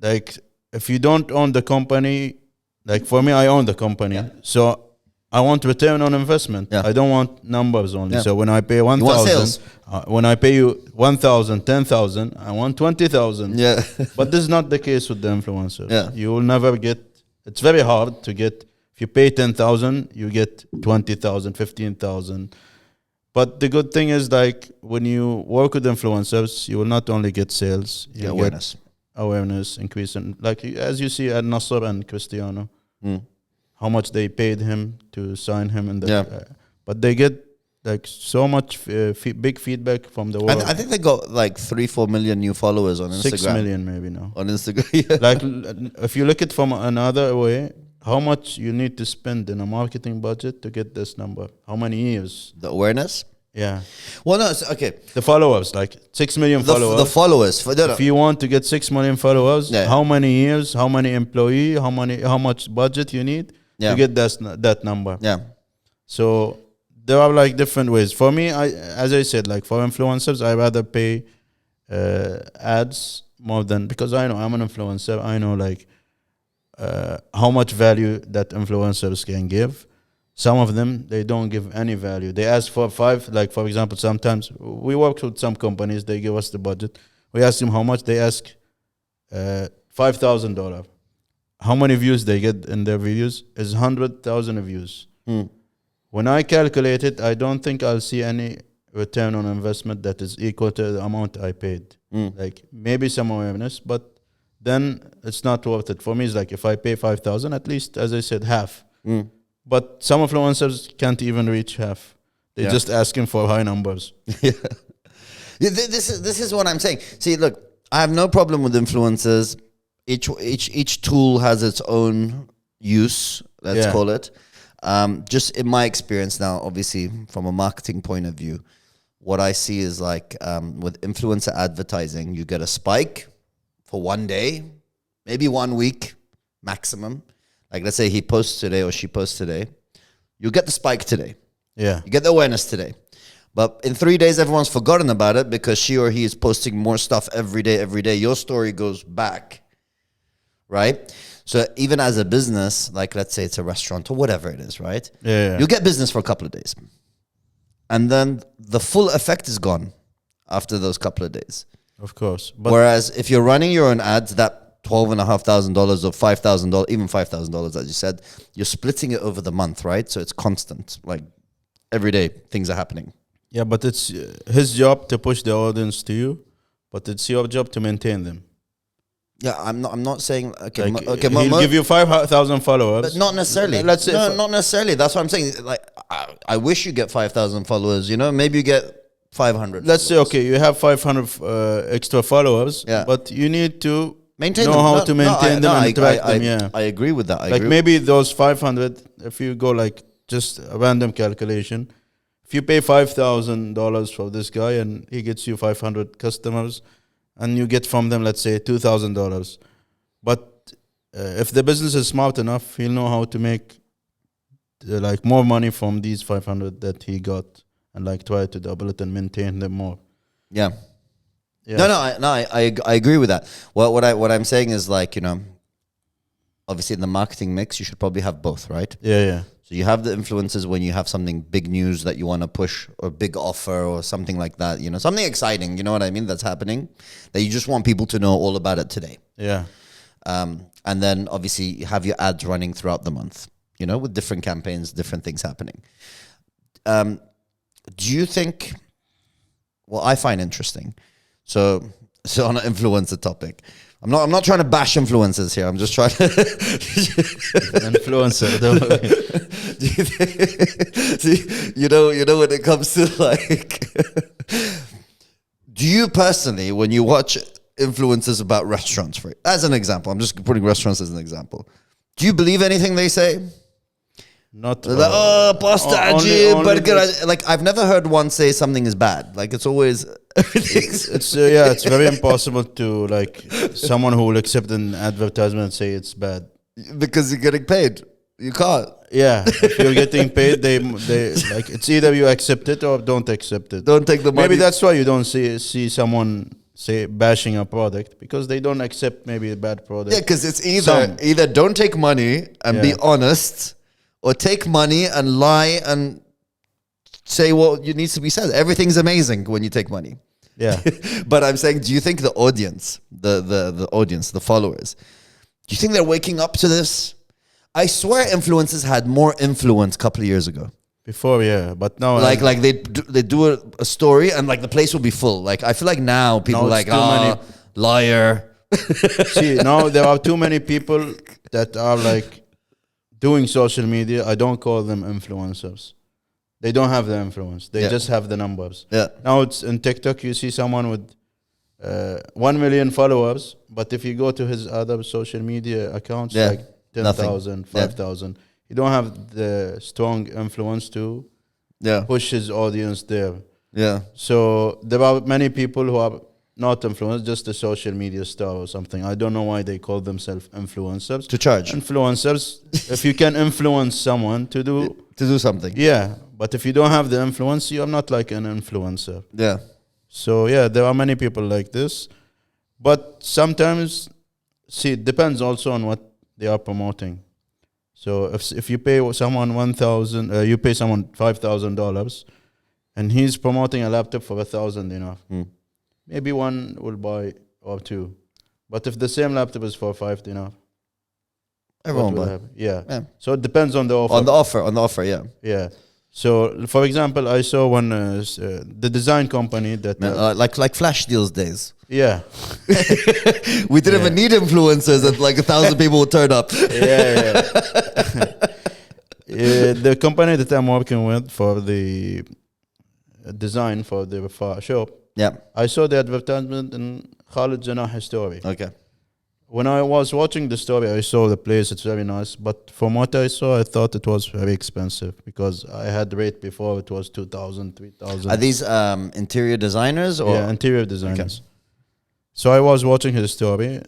like if you don't own the company, like for me, I own the company, Yeah. so I want return on investment. Yeah. I don't want numbers only. Yeah. So when I pay You want 1,000, sales. when I pay you 1,000, 10,000, I want 20,000. Yeah. But this is not the case with the influencers. Yeah. You will never get. It's very hard to get. If you pay 10,000, you get 20,000, 15,000. But the good thing is, like when you work with influencers, you will not only get sales, you Yeah, get awareness, increase in, like as you see at Nasser and Cristiano, how much they paid him to sign him in the. Yeah. But they get like so much big feedback from the world. I think they got like 3-4 million new followers on Instagram. 6 million maybe now. On Instagram. Yeah. Like if you look at from another way, how much you need to spend in a marketing budget to get this number? How many years? The awareness. Yeah. Well, no, okay. The followers, like 6 million followers. The followers. No. If you want to get 6 million followers, Yeah. how many years, how many employee, how much budget you need Yeah. to get that number? Yeah. So there are like different ways. For me, as I said, like for influencers, I rather pay ads more than, because I know I'm an influencer. I know like how much value that influencers can give. Some of them, they don't give any value. They ask for 5, like for example, sometimes we work with some companies, they give us the budget. We ask them how much, they ask $5,000. How many views they get in their videos is 100,000 views. When I calculate it, I don't think I'll see any return on investment that is equal to the amount I paid. Like maybe some awareness, but then it's not worth it. For me, it's like if I pay 5,000, at least, as I said, half. But some influencers can't even reach half. They're just asking for high numbers. Yeah. This is what I'm saying. See, look, I have no problem with influencers. Each tool has its own use, let's call it. Just in my experience now, obviously from a marketing point of view, what I see is like with influencer advertising, you get a spike for one day, maybe 1 week maximum. Like let's say he posts today or she posts today, you get the spike today. Yeah. You get the awareness today. But in 3 days, everyone's forgotten about it because she or he is posting more stuff every day. Your story goes back, right? So even as a business, like let's say it's a restaurant or whatever it is, right? Yeah. You get business for a couple of days. And then the full effect is gone after those couple of days. Of course. But whereas if you're running your own ads, that $12,500 or $5,000, even $5,000, as you said, you're splitting it over the month, right? So it's constant. Like every day, things are happening. yeah, but it's his job to push the audience to you, but it's your job to maintain them. Yeah, I'm not saying okay. Like, Okay, he'll give you 5,000 followers, but not necessarily. Let's say no, not necessarily. That's what I'm saying. Like I wish you get 5,000 followers. You know, maybe you get 500. let's say okay, you have 500 extra followers, Yeah. but you need to maintain know them. how to maintain them and attract them. Yeah, I agree with that. I like agree. maybe those 500, if you go like just a random calculation, if you pay $5,000 for this guy and he gets you 500 customers, and you get from them, let's say $2,000, but if the business is smart enough, he'll know how to make like more money from these 500 that he got, and like try to double it and maintain them more. Yeah. Yeah. I agree with that. What I'm saying is like, you know, obviously in the marketing mix, you should probably have both, right? Yeah. So you have the influencers when you have something big news that you want to push or big offer or something like that, you know, something exciting, you know what I mean, that's happening, that you just want people to know all about it today. Yeah. And then obviously you have your ads running throughout the month, you know, with different campaigns, different things happening. Do you think, well, I find interesting. So on an influencer topic, I'm not trying to bash influencers here. I'm just trying to Influencer. Don't worry. See, you know when it comes to like, do you personally, when you watch influencers about restaurants, for as an example, I'm just putting restaurants as an example, do you believe anything they say? Not They're like, oh, pasta, only ajib, burger. the- Like I've never heard one say something is bad. Like it's always It's it's very impossible to like someone who will accept an advertisement and say it's bad. because you're getting paid. You can't. Yeah, if you're getting paid, they like it's either you accept it or don't accept it. Don't take the money. Maybe that's why you don't see someone say bashing a product because they don't accept maybe a bad product. Yeah, because it's Some. either don't take money and be Yeah. honest, or take money and lie and say what you needs to be said. Everything's amazing when you take money. Yeah. But I'm saying, do you think the audience, the audience, the followers, do you think they're waking up to this? I swear influencers had more influence a couple of years ago. Before, yeah, but now Like they do a story and like the place will be full. Like I feel like now people Now are it's like, too many. liar. see now there are too many people that are like doing social media. I don't call them influencers. They don't have the influence. They Yeah. just have the numbers. Yeah. Now it's in TikTok. You see someone with 1 million followers, but if you go to his other social media accounts, Yeah. like 10,000, 5,000, you don't have the strong influence to Yeah. push his audience there. Yeah. So there are many people who are not influenced, just a social media star or something. I don't know why they call themselves influencers. To charge. Influencers, if you can influence someone to do, To do something. yeah. But if you don't have the influence, you're not like an influencer. Yeah. So yeah, there are many people like this. But sometimes, see, it depends also on what they are promoting. So if you pay someone you pay someone $5,000, and he's promoting a laptop for 1,000 dinar, maybe one will buy or two. But if the same laptop is for 5 dinar, Everyone what will buy. happen? Yeah. Yeah. So it depends on the offer. On the offer, yeah. Yeah. So for example, I saw one the design company that Man, like flash deals days. yeah. We didn't even need influencers and like 1,000 people would turn up. Yeah. The company that I'm working with for the design for the shop, Yeah. I saw the advertisement in Khalid Janah's story. Okay. When I was watching the story, I saw the place. It's very nice. But from what I saw, I thought it was very expensive because I had rate before. It was 2,000, 3,000. Are these interior designers or? Yeah, interior designers. So I was watching his story.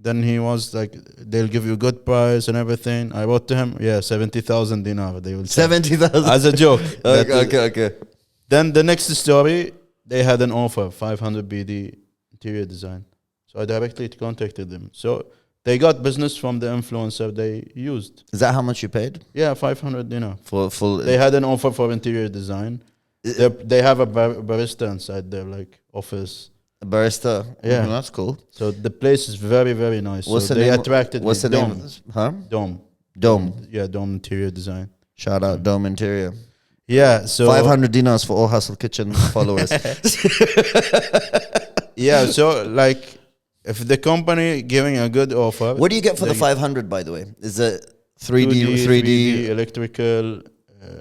Then he was like, they'll give you good price and everything. I wrote to him, 70,000 dinar. They will charge. 70,000? As a joke. Okay. Then the next story, they had an offer, 500 BD interior design. So I directly contacted them. So they got business from the influencer they used. Is that how much you paid? Yeah, 500 dinar. For full. They had an offer for interior design. They have a barista inside their like office. A barista? Yeah. That's cool. So the place is very, very nice. What's so the they name? attracted What's me. the name Dome. of this? Huh? Dome. Dome. Yeah, Dome interior design. Shout out Dome Interior. Yeah, so 500 dinars for all Hustle Kitchen followers. yeah, so like if the company giving a good offer, What do you get for the 500, by the way? Is it 3D, 3D? electrical?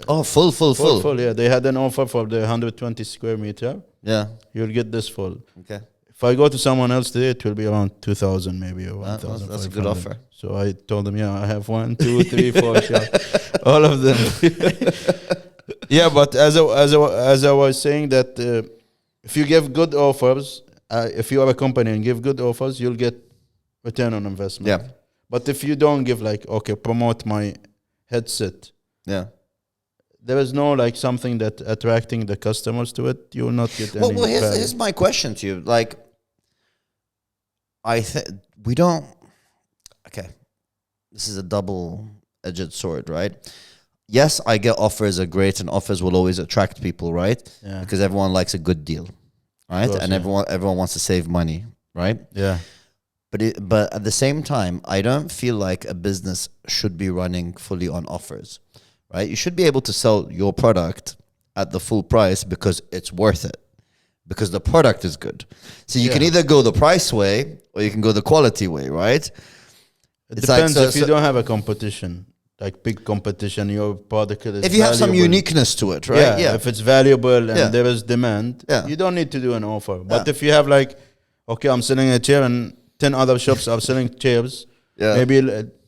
Oh, full. Full. Yeah, they had an offer for the 120 square meter. Yeah. You'll get this full. Okay. If I go to someone else today, it will be around 2,000 maybe or That's 1,000. a good offer. So I told them, I have 1, 2, 3, 4 shops, all of them. Yeah, but as I was saying that if you give good offers, if you are a company and give good offers, you'll get return on investment. Yeah. But if you don't give promote my headset, Yeah. there is no something that attracting the customers to it, you will not get any Well, value. here's my question to you. Like, we don't. Okay, this is a double-edged sword, right? Yes, I get offers are great, and offers will always attract people, right? Yeah. Because everyone likes a good deal, right? course, And yeah. everyone wants to save money, right? Yeah. But at the same time, I don't feel like a business should be running fully on offers, right? You should be able to sell your product at the full price because it's worth it, because the product is good. So you can either go the price way or you can go the quality way, right? It depends if you don't have a competition, like big competition, your product is if you have some valuable. uniqueness to it, right? Yeah, if it's valuable and Yeah. there is demand, Yeah. you don't need to do an offer. But if you have I'm selling a chair and 10 other shops are selling chairs, maybe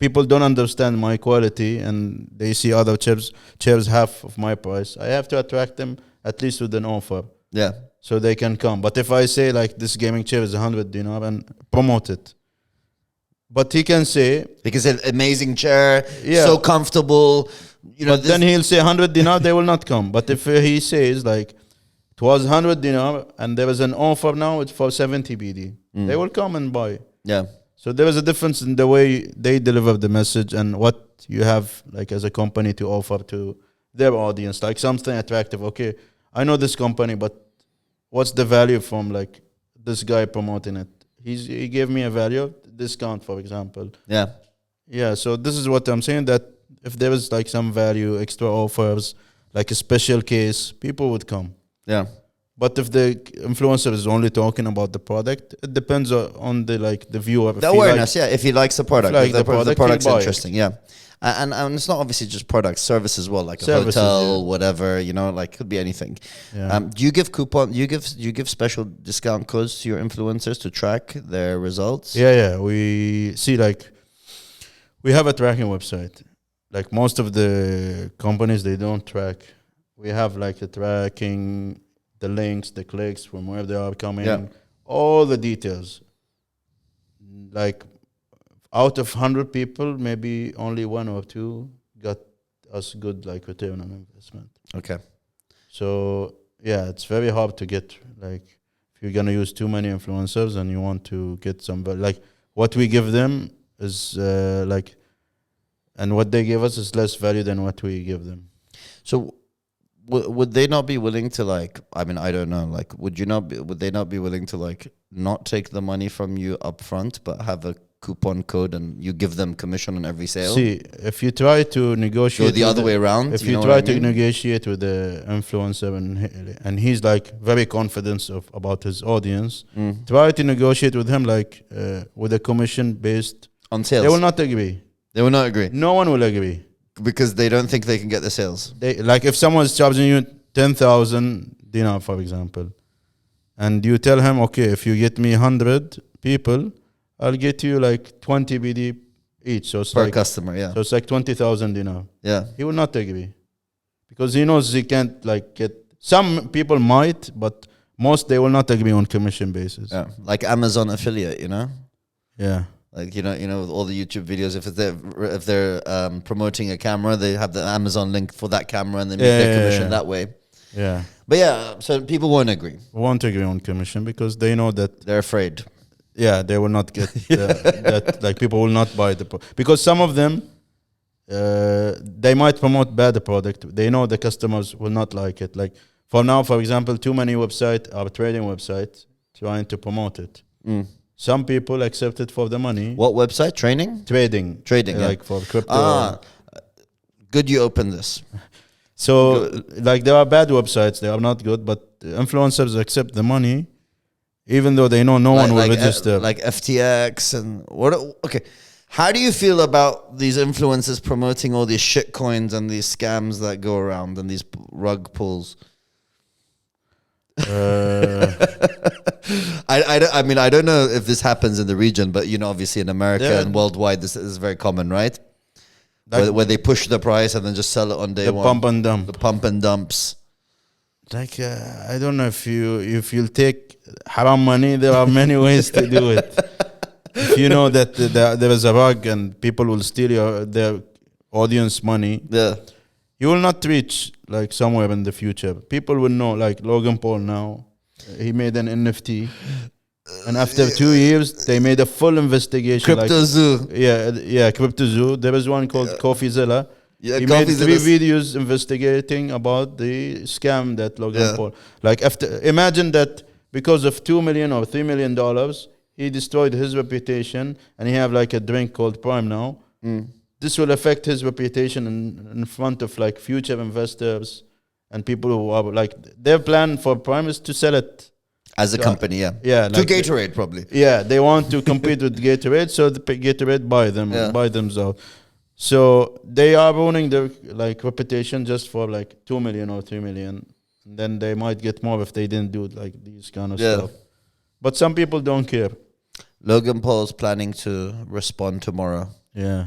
people don't understand my quality and they see other chairs half of my price. I have to attract them at least with an offer. Yeah. so they can come. But if I say like this gaming chair is 100 dinar and promote it, but he can say, Because an amazing chair, Yeah. so comfortable. You know, but then he'll say 100 dinar, they will not come. But if he says like it was 100 dinar and there is an offer now, it's for 70 BD, they will come and buy. yeah. So there is a difference in the way they deliver the message and what you have like as a company to offer to their audience, like something attractive. Okay, I know this company, but what's the value from like this guy promoting it? He gave me a value discount, for example. Yeah. Yeah, so this is what I'm saying, that if there is like some value, extra offers, like a special case, people would come. Yeah. But if the influencer is only talking about the product, it depends on the like the viewer. The awareness, yeah. If he likes the product, like if the product, product's he'll buy it. interesting, yeah. And it's not obviously just products, service as well, like a Services, hotel, yeah. whatever, you know, like could be anything. Yeah. Do you give you give special discount codes to your influencers to track their results? Yeah. We see like we have a tracking website. Like most of the companies, they don't track. We have like a tracking, the links, the clicks from where they are coming, Yeah. all the details. Like out of 100 people, maybe only 1 or 2 got us good like return on investment. Okay. So yeah, it's very hard to get like if you're gonna use too many influencers and you want to get some like what we give them is like, and what they give us is less value than what we give them. So would they not be willing to like? I mean, I don't know. Like, would they not be willing to like not take the money from you up front, but have a coupon code and you give them commission on every sale? See, if you try to negotiate, Go the other way around. if you know try what I to mean? negotiate with the influencer and he's like very confident about his audience, try to negotiate with him like with a commission based. On sales, They will not agree. They will not agree No one will agree. because they don't think they can get the sales. They like if someone is charging you 10,000 dinar, for example, and you tell him, okay, if you get me 100 people, I'll get you like 20 BD each. So it's Per like customer, yeah. so it's like 20,000 dinar. Yeah. He will not agree because he knows he can't like get. Some people might, but most they will not agree on commission basis. Yeah. Like Amazon affiliate, you know? Yeah. Like, you know, with all the YouTube videos, if they're promoting a camera, they have the Amazon link for that camera and they make their commission that way. Yeah. But yeah, so people won't agree. Won't agree on commission because they know that. They're afraid. Yeah, they will not get that. Like people will not buy the because some of them they might promote bad product. They know the customers will not like it. Like for now, for example, too many websites are trading websites trying to promote it. Some people accept it for the money. What website? Trading, yeah. like for crypto. Good you opened this. So like there are bad websites, they are not good, but influencers accept the money, even though they know no one will register. Like FTX and what? Okay, how do you feel about these influencers promoting all these shit coins and these scams that go around and these rug pulls? I mean, I don't know if this happens in the region, but you know, obviously in America and worldwide, this is very common, right? Where they push the price and then just sell it on day one. Pump and dump. The pump and dumps. Like I don't know if you'll take haram money. There are many ways to do it. If you know that there is a rug and people will steal their audience money, Yeah. you will not reach like somewhere in the future. People will know. Like Logan Paul now, he made an NFT, and after 2 years, they made a full investigation. Crypto like, Zoo. Yeah, Crypto Zoo. There was one called CoffeeZilla. Yeah, He made 3 videos investigating about the scam that Logan Paul. Like after, imagine that because of $2 million or $3 million, he destroyed his reputation, and he have like a drink called Prime now. This will affect his reputation in front of like future investors and people who are like their plan for Prime is to sell it As a company, yeah. Yeah, To like Gatorade, probably. Yeah, they want to compete with Gatorade, so the Gatorade buy themselves. So they are ruining their like reputation just for like 2 million or 3 million. And then they might get more if they didn't do like these kind of stuff. But some people don't care. Logan Paul's planning to respond tomorrow. Yeah.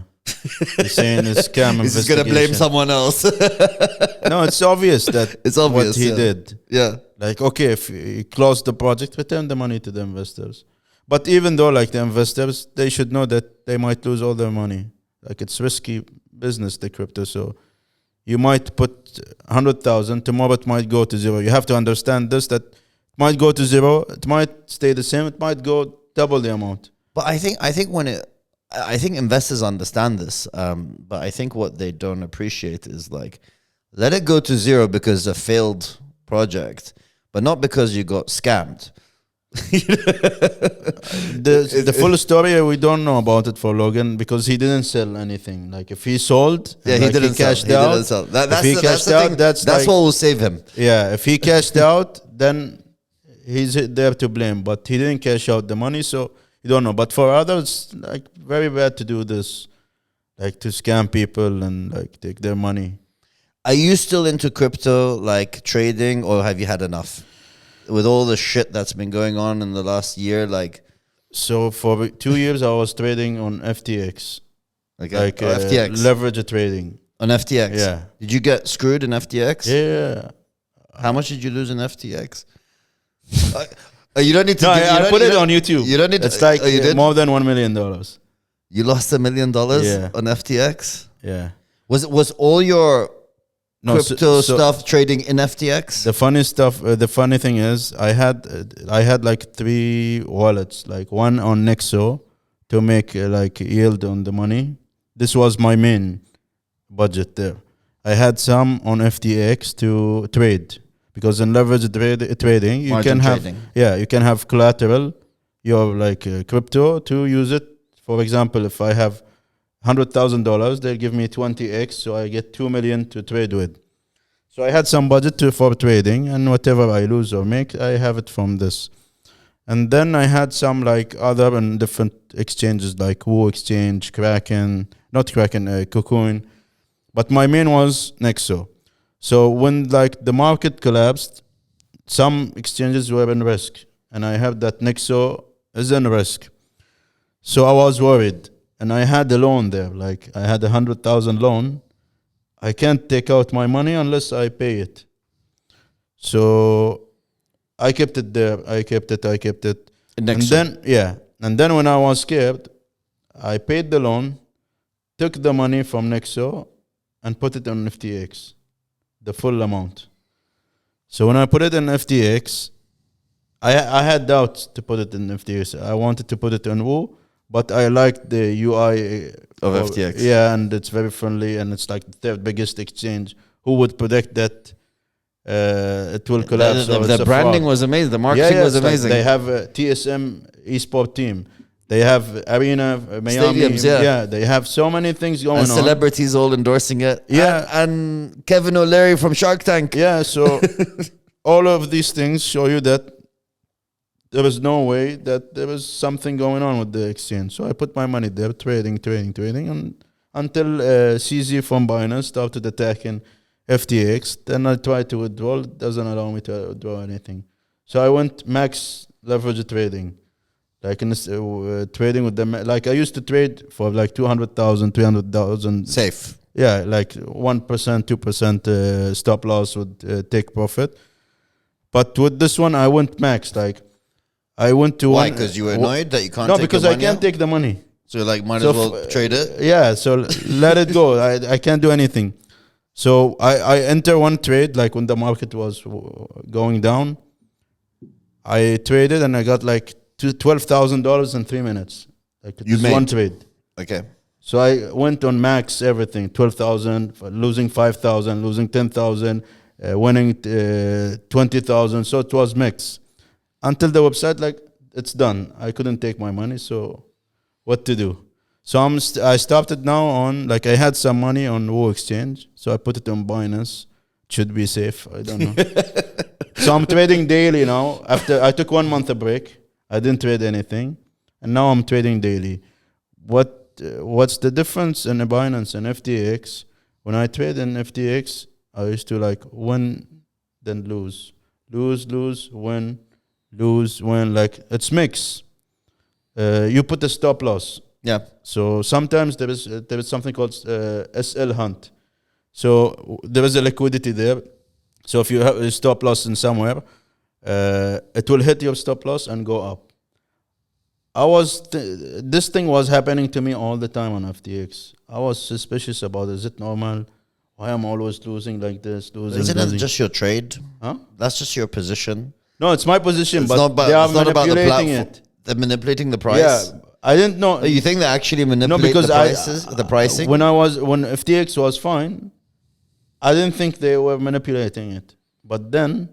He's saying it's scam He's just going to blame someone else. No, it's obvious that It's obvious, what he yeah. did. Yeah. Like, okay, if you close the project, return the money to the investors. But even though, like, the investors, they should know that they might lose all their money. Like, it's risky business, the crypto. So you might put 100,000, tomorrow it might go to zero. You have to understand this, that it might go to zero, it might stay the same, it might go double the amount. But I think investors understand this. But I think what they don't appreciate is like, let it go to zero because it's a failed project, but not because you got scammed. The full story we don't know about it for Logan because he didn't sell anything. Like if he sold, yeah, like he didn't cashed sell. out. He didn't sell. That's if he the, cashed that's out, thing. that's like, what will save him. Yeah, if he cashed out, then he's there to blame. But he didn't cash out the money, so you don't know. But for others, like very bad to do this, like to scam people and like take their money. Are you still into crypto, like trading, or have you had enough? With all the shit that's been going on in the last year, like... So for 2 years, I was trading on FTX. Okay. Like FTX. Leverage trading. On FTX? Yeah. Did you get screwed in FTX? Yeah. How much did you lose in FTX? You don't need to... No, give, I put it on YouTube. You don't need It's to... like you did? more than $1 million. You lost $1 million Yeah. on FTX? Yeah. Was all your... crypto so stuff trading in FTX? the funny thing is I had like 3 wallets, like one on Nexo to make like yield on the money. This was my main budget there. I had some on FTX to trade because in leverage trading you Margin can have trading. you can have collateral, your like crypto to use it. For example, if I have $100,000, they'll give me 20x, so I get 2 million to trade with. So I had some budget for trading, and whatever I lose or make, I have it from this. And then I had some like other and different exchanges like Woo Exchange, Cocoon. But my main was Nexo. So when like the market collapsed, some exchanges were in risk, and I have that Nexo is in risk. So I was worried. And I had a loan there, like I had 100,000 loan. I can't take out my money unless I pay it. So I kept it there. I kept it. And then when I was scared, I paid the loan, took the money from Nexo and put it on FTX, the full amount. So when I put it in FTX, I had doubts to put it in FTX. I wanted to put it on Woo. But I like the UI of FTX. Yeah, and it's very friendly, and it's like the third biggest exchange. Who would predict that it will collapse? The branding was amazing. The marketing was amazing. Like they have a TSM esport team. They have Arena, Miami. Stadiums, yeah. They have so many things going and on. Celebrities all endorsing it. Yeah. And Kevin O'Leary from Shark Tank. Yeah, so all of these things show you that there was no way that there was something going on with the exchange. So I put my money there, trading, and until CZ from Binance started attacking FTX. Then I tried to withdraw. It doesn't allow me to withdraw anything. So I went max leverage trading. Like in this, trading with them. Like I used to trade for like 200,000, 300,000. Safe. Yeah, like 1%, 2% stop loss would take profit. But with this one, I went max. Like I went to Why? Because you were annoyed that you can't. No, take because your I money can't out? take the money. So like, might as well trade it. Yeah, so let it go. I can't do anything. So I enter one trade like when the market was going down. I traded and I got like $12,000 in 3 minutes. Like You just made one trade. Okay. So I went on max everything, 12,000, losing 5,000, losing 10,000, winning 20,000. So it was mix. Until the website, like, it's done. I couldn't take my money, so what to do? So I started now on, like, I had some money on Woo Exchange, so I put it on Binance. It should be safe, I don't know. So I'm trading daily now. After I took 1 month a break, I didn't trade anything, and now I'm trading daily. What's the difference in Binance and FTX? When I trade in FTX, I used to like win, then lose, win, lose, win. Like it's mix. You put a stop loss. Yeah. So sometimes there is something called SL hunt. So there is a liquidity there. So if you have a stop loss in somewhere, it will hit your stop loss and go up. This thing was happening to me all the time on FTX. I was suspicious about, is it normal? Why am I always losing like this? Isn't it just your trade? Huh? That's just your position. No, it's my position, It's but not about, they are it's not about the manipulating platform. it. They're manipulating the price. Yeah, I didn't know. Oh, you think they actually manipulate because the prices, the pricing? when FTX was fine, I didn't think they were manipulating it. But then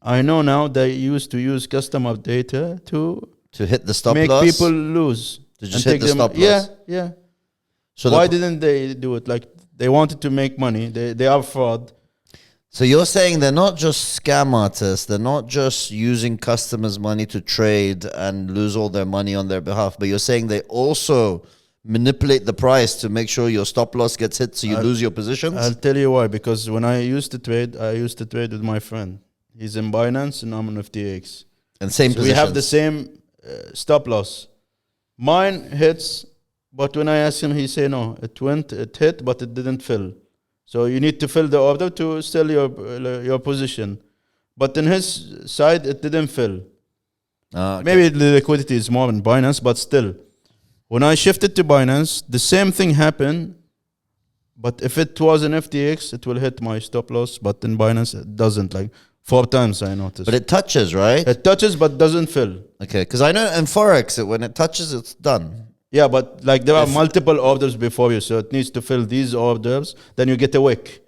I know now they used to use customer data to hit the stop make loss? people lose. To just and hit take the stop loss? Yeah, yeah. So Why didn't they do it? Like, they wanted to make money. They are fraud. So you're saying they're not just scam artists, they're not just using customers' money to trade and lose all their money on their behalf, but you're saying they also manipulate the price to make sure your stop loss gets hit so you lose your positions? I'll tell you why. Because when I used to trade with my friend. He's in Binance and I'm on FTX. And same so positions. we have the same stop loss. Mine hits, but when I asked him, he said no. It hit, but it didn't fill. So you need to fill the order to sell your position. But in his side, it didn't fill. Okay. Maybe the liquidity is more in Binance, but still. When I shifted to Binance, the same thing happened. But if it was an FTX, it will hit my stop loss. But in Binance, it doesn't. Like 4 times I noticed. But it touches, right? It touches, but doesn't fill. Okay, because I know in Forex, when it touches, it's done. Yeah, but like there are multiple orders before you, so it needs to fill these orders. Then you get a wick.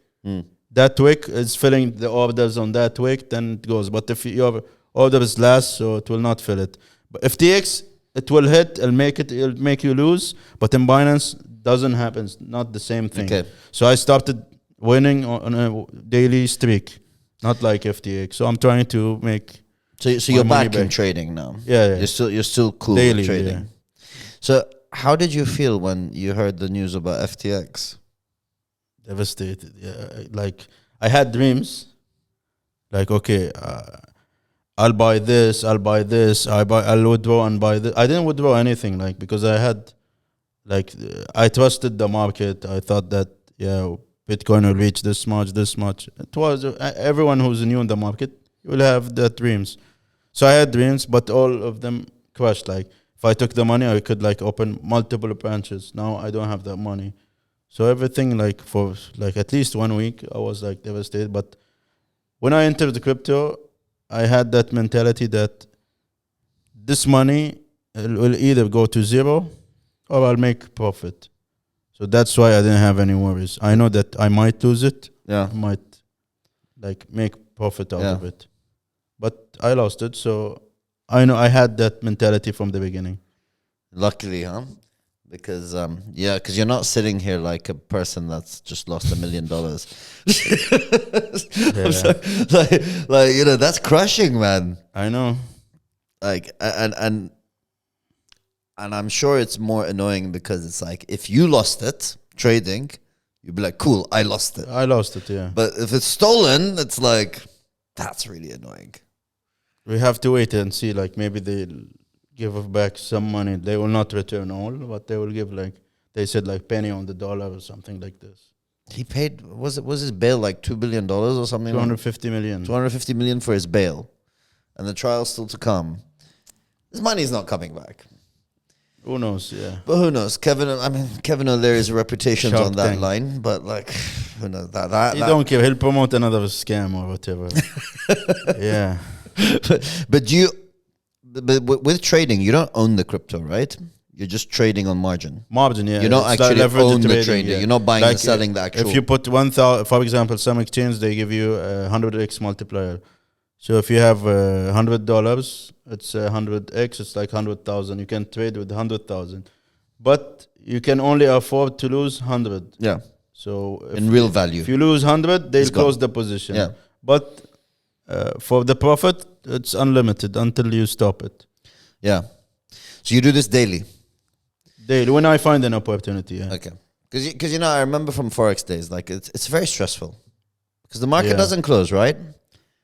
That wick is filling the orders on that wick, then it goes. But if your order is last, so it will not fill it. But FTX, it will hit, it'll make you lose. But in Binance, doesn't happen. It's not the same thing. Okay. So I started winning on a daily streak, not like FTX. So I'm trying to make. So you're back in trading now. Yeah. You're still cool Daily, with trading. yeah. So how did you feel when you heard the news about FTX? Devastated. Yeah, like I had dreams. Like, okay, I'll buy this. I'll withdraw and buy this. I didn't withdraw anything, like, because I had, like, I trusted the market. I thought that Bitcoin will reach this much. It was everyone who's new in the market will have their dreams. So I had dreams, but all of them crashed. Like, if I took the money, I could like open multiple branches. Now I don't have that money. So everything, like, for like at least 1 week, I was like devastated. But when I entered the crypto, I had that mentality that this money will either go to zero or I'll make profit. So that's why I didn't have any worries. I know that I might lose it. Yeah. I might like make profit out of it. But I lost it, so I know I had that mentality from the beginning. Luckily, huh? Because because you're not sitting here like a person that's just lost $1 million. I'm sorry. Like that's crushing, man. I know. Like and I'm sure it's more annoying because it's like if you lost it trading, you'd be like, cool, I lost it. Yeah. But if it's stolen, it's like that's really annoying. We have to wait and see. Like, maybe they'll give back some money. They will not return all, but they will give, like, they said, like, penny on the dollar or something like this. He paid, was his bail like $2 billion or something? 250 million. 250 million for his bail. And the trial's still to come. His money's not coming back. Who knows, yeah. But who knows? Kevin O'Leary's reputation's Shark on that Tank. line, but like, who knows? He don't care. He'll promote another scam or whatever. Yeah. But with trading, you don't own the crypto, right? You're just trading on margin. Margin, yeah. You don't It's actually like leverage own the trading, trading. yeah. You're not buying Like, and selling the actual. If you put 1,000, for example, some exchange, they give you a 100x multiplier. So if you have $100, it's 100x, it's like 100,000. You can trade with 100,000. But you can only afford to lose 100. Yeah. So in real value. If you lose 100, they'll It's gone. close the position. Yeah. But for the profit, it's unlimited until you stop it. Yeah. So you do this daily? Daily, when I find an opportunity, yeah. Okay. Because I remember from Forex days, like it's very stressful. Because the market doesn't close, right?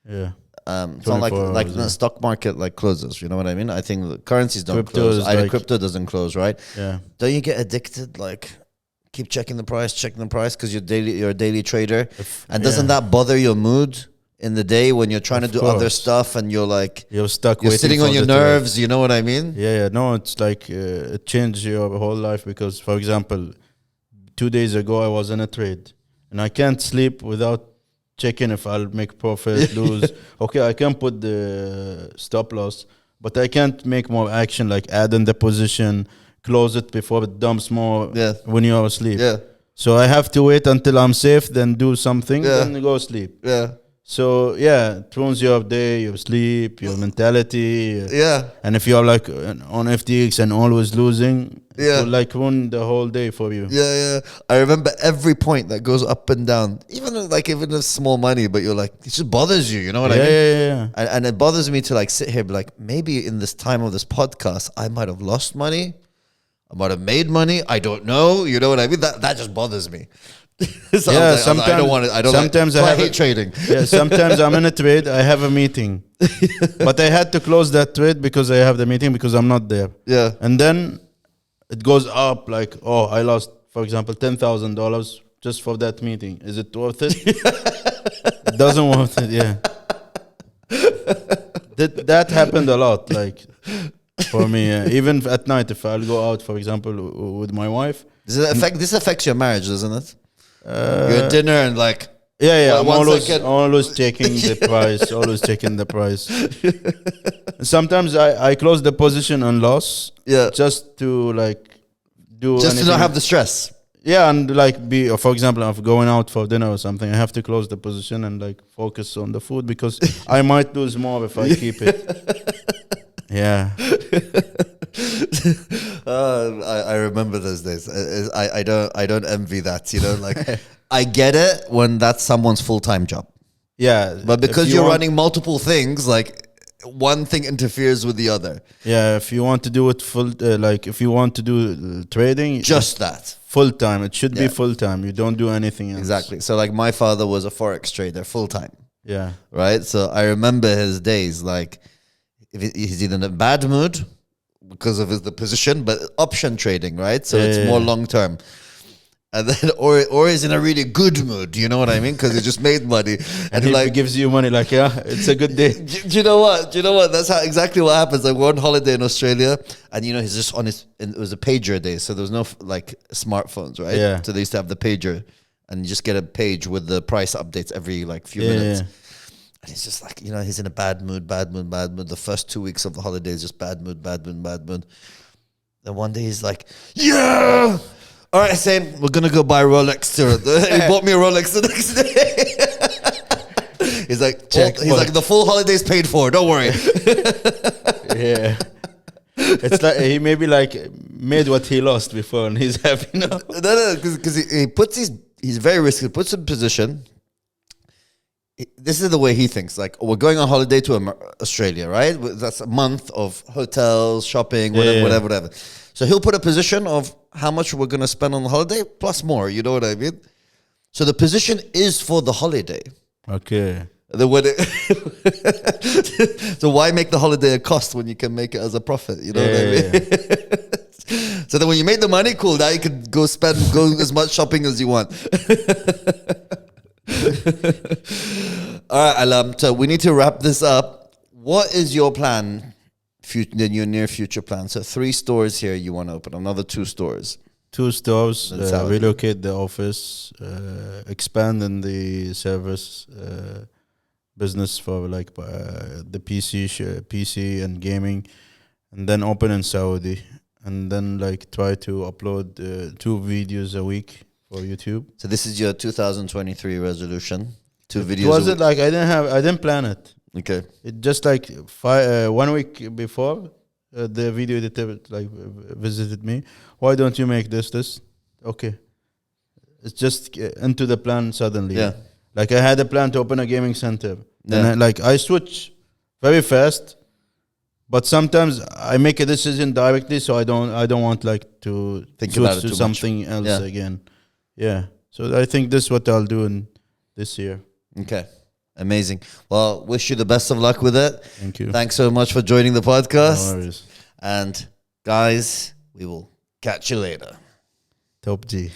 Yeah. It's not like 24 hours, the stock market like closes. You know what I mean? I think the currencies don't Crypto close. is Either like- crypto doesn't close, right? Yeah. Don't you get addicted? Like, keep checking the price because you're a daily trader. And doesn't that bother your mood in the day when you're trying Of to do other course. stuff and you're like, You're stuck. you're waiting sitting for on your the trade. nerves, you know what I mean? Yeah. No, it's like it changed your whole life because, for example, 2 days ago I was in a trade and I can't sleep without checking if I'll make profit, lose. Okay, I can put the stop loss, but I can't make more action like add in the position, close it before it dumps more Yeah. when you're asleep. Yeah. So I have to wait until I'm safe, then do something, Yeah. then go sleep. Yeah. So yeah, it ruins your day, your sleep, your mentality. Yeah. And if you're like on FTX and always losing, Yeah. it will like ruin the whole day for you. Yeah, yeah. I remember every point that goes up and down, even if it's small money, but you're like, it just bothers you. You know what I mean? Yeah. And it bothers me to like sit here, be like, maybe in this time of this podcast, I might have lost money, I might have made money. I don't know. You know what I mean? That just bothers me. So Yeah, sometimes I don't want to. I don't. sometimes I I have hate trading. Yeah, sometimes I'm in a trade, I have a meeting. But I had to close that trade because I have the meeting because I'm not there. Yeah. And then it goes up like, oh, I lost, for example, $10,000 just for that meeting. Is it worth it? It doesn't worth it, yeah. That happened a lot, like for me. Even at night, if I'll go out, for example, with my wife. This affects your marriage, doesn't it? You're at dinner and like, Yeah, I'm One always second. checking the price, always checking the price. Sometimes I close the position on loss, yeah, just to like do just to anything. not have the stress. Yeah, and like be, or for example, if going out for dinner or something, I have to close the position and like focus on the food because I might lose more if I keep it. Yeah. I remember those days. I don't envy that. You know, like I get it when that's someone's full-time job, Yeah. but because if you're want- running multiple things, like one thing interferes with the other. Yeah, if you want to do it full, like if you want to do trading, Just that. full time. It should be Yeah. full time. You don't do anything else. Exactly. So like my father was a forex trader full-time, Yeah. right? So I remember his days. Like if he's in a bad mood because of the position, but option trading, right? So it's more long-term. And then, or he's in a really good mood, you know what I mean? Because he just made money, And he he like gives you money, like, yeah, it's a good day. Do you know what? That's how exactly what happens. Like we're on holiday in Australia, and you know he's just on his. And it was a pager day, so there was no like smartphones, right? Yeah. So they used to have the pager, and you just get a page with the price updates every like few minutes. Yeah. And he's just like, you know, he's in a bad mood. The first 2 weeks of the holiday is just bad mood. Then one day he's like, yeah. All right, Hussain, we're gonna go buy Rolex. He bought me a Rolex the next day. He's like, the full holiday's paid for. Don't worry. Yeah. It's like he maybe like made what he lost before and he's happy now. No, because he puts he's very risky. Puts in position. This is the way he thinks. Like, we're going on holiday to Australia, right? That's a month of hotels, shopping, whatever. So he'll put a position of how much we're going to spend on the holiday plus more. You know what I mean? So the position is for the holiday. Okay. So why make the holiday a cost when you can make it as a profit? You know what I mean? So then when you make the money, cool. Now you can go as much shopping as you want. All right, Alaa. So we need to wrap this up. What is your plan? Your near future plan. So 3 stores here you want to open. Another 2 stores. 2 stores, That's how it relocate the office, expand in the service business for like the PC and gaming, and then open in Saudi, and then like try to upload 2 videos a week for YouTube. So this is your 2023 resolution. 2 videos. It wasn't like I didn't plan it. Okay. It just like 1 week before the video editor like visited me. Why don't you make this? Okay. It's just into the plan suddenly. Yeah. Like I had a plan to open a gaming center. Yeah. And I switch very fast. But sometimes I make a decision directly, so I don't want like to Think switch about it to too something else Yeah. again. Yeah. So I think this is what I'll do in this year. Okay. Amazing. Well, wish you the best of luck with it. Thank you. Thanks so much for joining the No podcast. worries. And guys, we will catch you later. Top G.